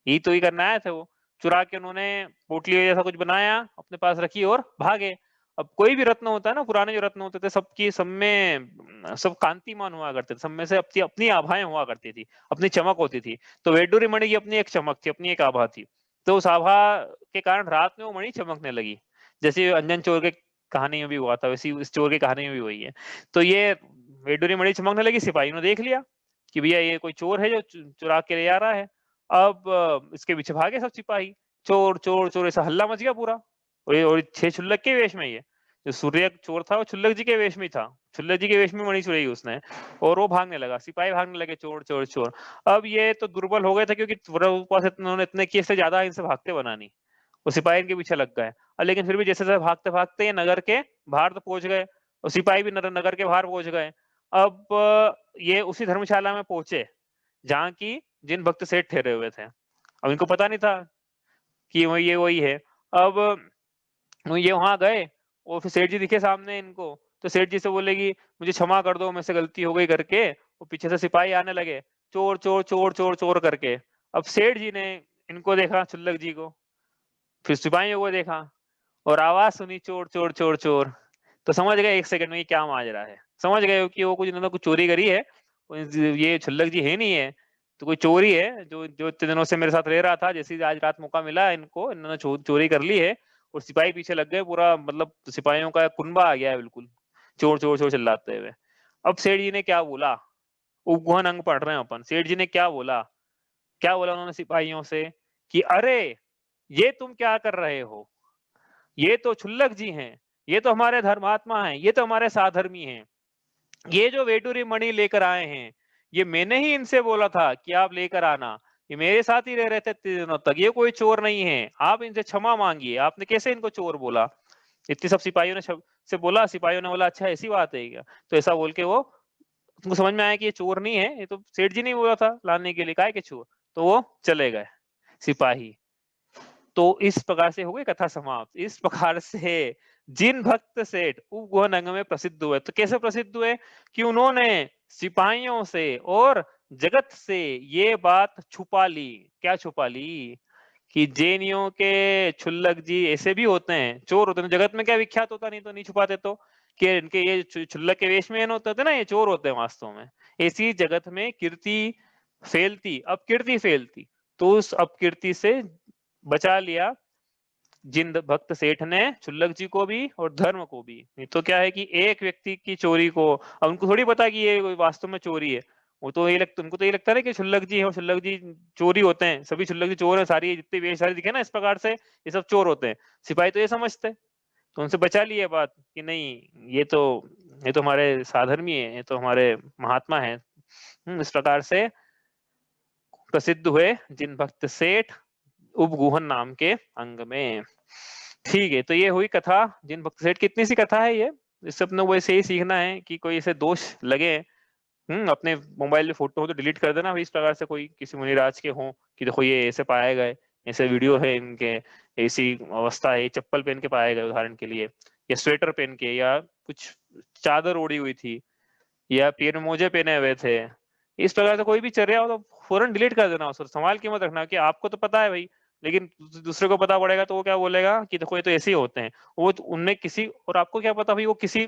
यही तो ही करना आए थे वो। चुरा के उन्होंने पोटली जैसा कुछ बनाया, अपने पास रखी और भागे। अब कोई भी रत्न होता है ना, पुराने जो रत्न होते थे सबकी, सब में सब कांतिमान हुआ करते थे, सब में से अपनी अपनी आभाएं हुआ करती थी, अपनी चमक होती थी। तो वेडूरी मणि की अपनी एक चमक थी, अपनी एक आभा थी। तो उस आभा के कारण रात में वो मणि चमकने लगी। जैसे अंजन चोर के कहानी में भी हुआ था, वैसी इस चोर की कहानी में भी वही है। तो ये वेडूरी मणि चमकने लगी, सिपाहियों ने देख लिया कि भैया ये कोई चोर है जो चुरा के ले आ रहा है। अब इसके पीछे भागे सब सिपाही, चोर चोर चोर, ऐसा हल्ला मच गया पूरा। और छह छुल्लक के वेश में, ये जो सूर्य चोर था वो छुल्लक जी के वेश में था, छुल्लक जी के वेश में मणि चुराई उसने। और वो भागने लगा, सिपाही भागने लगे, चोर चोर चोर। अब ये तो दुर्बल हो गए थे, क्योंकि ऊपर से उन्होंने इतने किए से ज्यादा इनसे भागते बना नहीं। वो सिपाही इनके पीछे लग गए। लेकिन फिर भी जैसे जैसे भागते भागते ये नगर के बाहर तो पहुंच गए, और सिपाही भी नगर के बाहर पहुंच गए। अब ये उसी धर्मशाला में पहुंचे जहाँ की जिन भक्त सेठ ठहरे हुए थे। अब इनको पता नहीं था कि वो ये वही है। अब वो ये वहां गए और फिर सेठ जी दिखे सामने इनको, तो सेठ जी से बोले कि मुझे क्षमा कर दो, मुझसे गलती हो गई करके। वो पीछे से सिपाही आने लगे, चोर चोर चोर चोर चोर करके। अब सेठ जी ने इनको देखा, छुल्लक जी को, फिर सिपाहियों को देखा और आवाज सुनी, चोर चोर चोर चोर। तो समझ गए एक सेकंड में ये क्या माजरा है, समझ गए कि वो कुछ इन्होंने कुछ चोरी करी है। ये छुल्लक जी है नहीं है, तो कोई चोरी है, जो जो इतने दिनों से मेरे साथ रह रहा था, जैसे ही आज रात मौका मिला इनको, इन्होंने चोरी कर ली है। और सिपाही पीछे लग गए, पूरा मतलब सिपाहियों का कुनबा आ गया है बिल्कुल, चोर चोर चोर चिल्लाते हुए। अब सेठ जी ने क्या बोला, उपगुहन अंग पढ़ रहे हैं अपन। सेठ जी ने क्या बोला, क्या बोला उन्होंने सिपाहियों से कि अरे ये तुम क्या कर रहे हो, ये तो छुल्लक जी हैं, ये तो हमारे धर्मात्मा हैं, ये तो हमारे साधर्मी हैं। ये जो वेटूरी मणि लेकर आए हैं, ये मैंने ही इनसे बोला था कि आप लेकर आना, ये मेरे साथ ही रह रहे थे इतने दिनों तक, ये कोई चोर नहीं है, आप इनसे क्षमा मांगिए, आपने कैसे इनको चोर बोला। इतनी सब सिपाहियों ने से बोला, सिपाहियों ने बोला अच्छा ऐसी बात है क्या। तो ऐसा बोल के वो, तुमको समझ में आया कि ये चोर नहीं है, ये तो सेठ जी ने बोला था लाने के लिए, काय के चोर। तो वो चले गए सिपाही। तो इस प्रकार से हो गई कथा समाप्त। इस प्रकार से जिन भक्त सेठ उपगुहन अंग में प्रसिद्ध हुए, तो कैसे प्रसिद्ध हुए कि उन्होंने सिपाहियों से और जगत से ये बात छुपा ली। क्या छुपा ली? कि जैनियों के क्षुल्लक जी ऐसे भी होते हैं, चोर होते हैं। जगत में क्या विख्यात होता नहीं तो नहीं छुपाते तो, कि इनके ये क्षुल्लक के वेश में होते थे ना, ये चोर होते हैं वास्तव में। ऐसी जगत में कीर्ति फैलती, अपकीर्ति फैलती, तो उस अपकीर्ति से बचा लिया जिन भक्त सेठ ने क्षुल्लक जी को भी और धर्म को भी। नहीं तो क्या है कि एक व्यक्ति की चोरी को, अब उनको थोड़ी पता कि ये वास्तव में चोरी है, वो तो ये लगता, उनको तो ये लगता है कि क्षुल्लक जी है और क्षुल्लक जी चोरी होते हैं, सभी क्षुल्लक जी चोर है, सारी जितने वेश सारे दिखे ना इस प्रकार से, ये सब चोर होते हैं। सिपाही तो ये समझते, तो उनसे बचा ली ये बात कि नहीं ये तो हमारे साधर्मी है, ये तो हमारे महात्मा है। इस प्रकार से प्रसिद्ध हुए जिन भक्त सेठ उपगुहन नाम के अंग में। ठीक है, तो ये हुई कथा जिन भक्त सेठ की। इतनी सी कथा है ये, इससे अपने को ऐसे ही सीखना है कि कोई ऐसे दोष लगे अपने मोबाइल में फोटो हो तो डिलीट कर देना। इस प्रकार से कोई किसी मुनिराज के हो कि देखो ये ऐसे पाए गए, ऐसे वीडियो है इनके, ऐसी अवस्था है, चप्पल पहन के पाए गए उदाहरण के लिए, या स्वेटर पहन के, या कुछ चादर ओढ़ी हुई थी, या पैर में मोजे पहने हुए थे, इस प्रकार से कोई भी चर्या हो तो फौरन डिलीट कर देना उसको, संभाल के मत रखना। कि आपको तो पता है भाई, लेकिन दूसरे को पता पड़ेगा तो वो क्या बोलेगा कि देखो ये तो ऐसे ही होते हैं। वो तो उनने किसी, और आपको क्या पता भाई वो किसी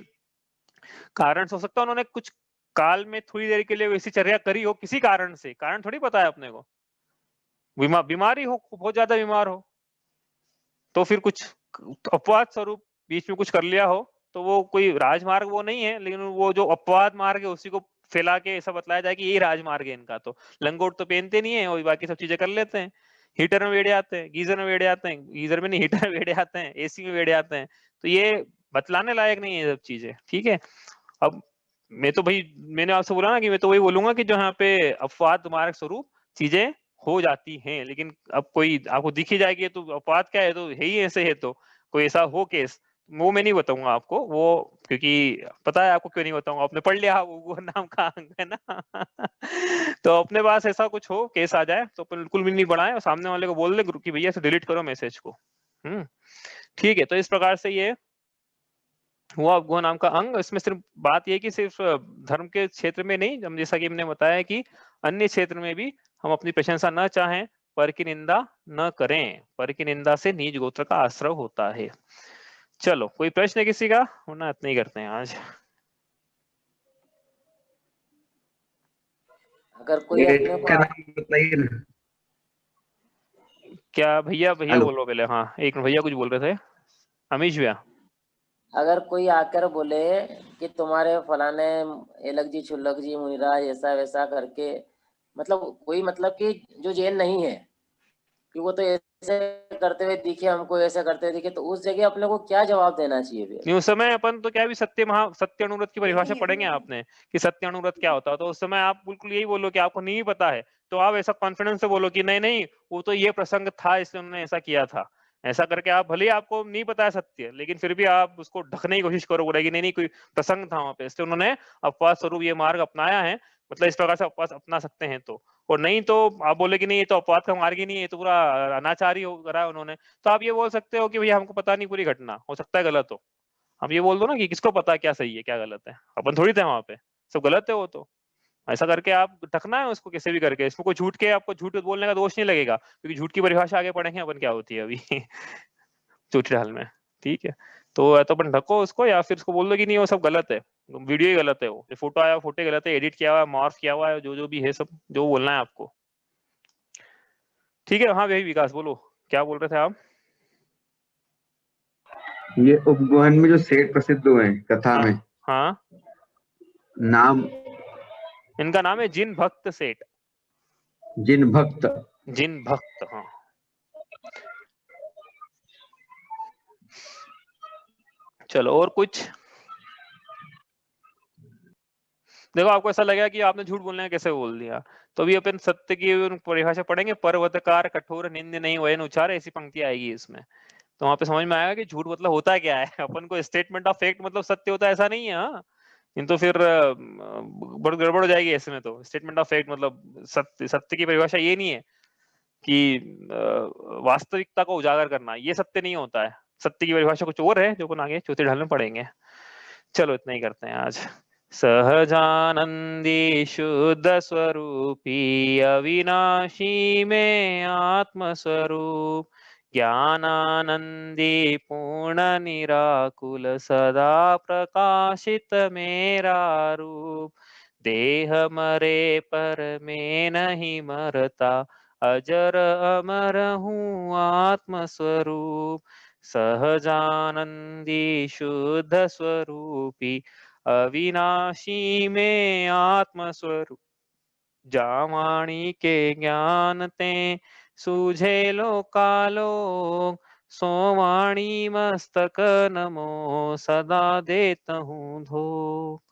कारण से हो सकता है, उन्होंने कुछ काल में थोड़ी देर के लिए वैसी चर्या करी हो किसी कारण से, कारण थोड़ी पता है अपने को। बीमारी हो, बहुत ज्यादा बीमार हो, तो फिर कुछ अपवाद स्वरूप बीच में कुछ कर लिया हो, तो वो कोई राजमार्ग वो नहीं है, लेकिन वो जो अपवाद मार्ग है उसी को फैला के ऐसा बतलाया जाए कि यही राजमार्ग है इनका। तो लंगोट तो पहनते नहीं है और बाकी सब चीजें कर लेते हैं। हीटर में वेड़े आते हैं, गीजर में वेड़े आते हैं, गीजर में नहीं हीटर में वेड़े आते हैं, एसी में वेड़े आते हैं। तो ये बतलाने लायक नहीं है ये सब चीजें, ठीक है। अब मैं तो भाई, मैंने आपसे बोला ना कि मैं तो वही बोलूंगा कि जो यहाँ पे अपवाद मार्ग स्वरूप चीजें हो जाती हैं, लेकिन अब कोई आपको दिखी जाएगी तो अपवाद क्या है, तो है ही ऐसे है, तो कोई ऐसा हो केस, वो मैं नहीं बताऊंगा आपको वो, क्योंकि पता है आपको क्यों नहीं बताऊंगा, आपने पढ़ लिया वो नाम का अंग है ना। तो अपने पास ऐसा कुछ हो केस आ जाए तो अपन बिल्कुल भी नहीं बढ़ाएं और सामने वाले को बोल दे कि भैया से डिलीट करो मैसेज को। ठीक है, तो इस प्रकार से ये हुआ उपगुह नाम का अंग। इसमें सिर्फ बात यह कि सिर्फ धर्म के क्षेत्र में नहीं, हम जैसा कि हमने बताया कि अन्य क्षेत्र में भी हम अपनी प्रशंसा न चाहें, पर की निंदा न करें। पर की निंदा से नीच गोत्र का आश्रय होता है। चलो, कोई प्रश्न है किसी का? वरना इतना ही करते हैं आज। अगर कोई अपने को बताइए ना। क्या भैया भैया बोलो पहले। हाँ, एक मिनट, भैया कुछ बोल रहे थे, अमीश भैया। अगर कोई आकर बोले कि तुम्हारे फलाने एलक जी छुल्लक जी मुनिराज ऐसा वैसा करके, मतलब कोई, मतलब कि जो जैन नहीं है कि वो तो ऐसे करते हुए दिखे, हमको ऐसे करते हुए दिखे, तो उस जगह अपने को क्या जवाब देना चाहिए फिर? नहीं, उस समय अपन तो क्या भी सत्य अनुव्रत की परिभाषा पढ़ेंगे आपने कि सत्य अनुव्रत क्या होता है, तो उस समय आप बिल्कुल यही बोलो कि आपको नहीं पता है, तो आप ऐसा कॉन्फिडेंस से बोलो कि नहीं नहीं वो तो ये प्रसंग था इसलिए उन्होंने ऐसा किया था। ऐसा करके आप, भले ही आपको नहीं पता है सत्य, लेकिन फिर भी आप उसको ढकने की कोशिश करो, बोलेगी नहीं नहीं कोई प्रसंग था वहां पे, इसलिए उन्होंने अपवाद स्वरूप ये मार्ग अपनाया है, मतलब इस प्रकार से अपवाद अपना सकते हैं। तो और नहीं तो आप बोले कि नहीं ये तो अपवाद का मार्ग ही नहीं है, ये तो पूरा अनाचारी हो करा है उन्होंने, तो आप ये बोल सकते हो कि भैया हमको पता नहीं पूरी घटना, हो सकता है गलत हो। आप ये बोल दो ना कि किसको पता क्या सही है क्या गलत है, अपन थोड़ी थे वहां पे, सब गलत है वो तो। ऐसा करके आप ढकना है उसको कैसे भी करके, इसमें कोई झूठ के, आपको झूठ बोलने का दोष नहीं लगेगा, क्योंकि झूठ की परिभाषा आगे पढ़ेंगे अपन क्या होती है अभी। झूठी ढाल में, ठीक है। तो या तो अपन ढको उसको, या फिर उसको बोल दो कि नहीं वो सब गलत है, वीडियो ही गलत है, वो फोटो आया फोटो गलत है, एडिट किया हुआ है, मॉर्फ किया हुआ है, जो जो भी है सब जो बोलना है आपको, ठीक है। हाँ भाई विकास बोलो, क्या बोल रहे थे आप? ये उपगुहन में जो सेठ प्रसिद्ध हुए हैं कथा में, हाँ, नाम इनका नाम है जिन भक्त सेठ। जिन भक्त, जिन भक्त, हाँ। चलो, और कुछ? देखो, आपको ऐसा लगेगा कि आपने झूठ बोलने का कैसे बोल दिया, तो अभी अपन सत्य की परिभाषा पढ़ेंगे, पर्वतकार कठोर निंद नहीं वयन उचार, ऐसी पंक्ति आएगी इसमें, तो वहां पे समझ में आएगा कि झूठ मतलब होता क्या है। अपन को स्टेटमेंट ऑफ फैक्ट मतलब सत्य होता है ऐसा नहीं है, हाँ। तो फिर बहुत गड़बड़ हो जाएगी ऐसे में, तो स्टेटमेंट ऑफ फैक्ट मतलब सत्य, सत्य की परिभाषा ये नहीं है कि वास्तविकता को उजागर करना, ये सत्य नहीं होता है। सत्य की परिभाषा कुछ और है, जो अपन आगे चौथे ढाल में पढ़ेंगे। चलो इतना ही करते हैं आज। सहजानंदी शुद्ध स्वरूपी अविनाशी में आत्म स्वरूप, ज्ञानानंदी पूर्ण निराकुल सदा प्रकाशित मेरा रूप, देह मरे पर मैं नहीं मरता, अजर अमर हूँ आत्म स्वरूप। सहजानंदी शुद्ध स्वरूपी अविनाशी में आत्म स्वरूप, जावाणी के ज्ञान ते सूझे लोकालोक, सोवाणी मस्तक नमो सदा देत हूँ धो।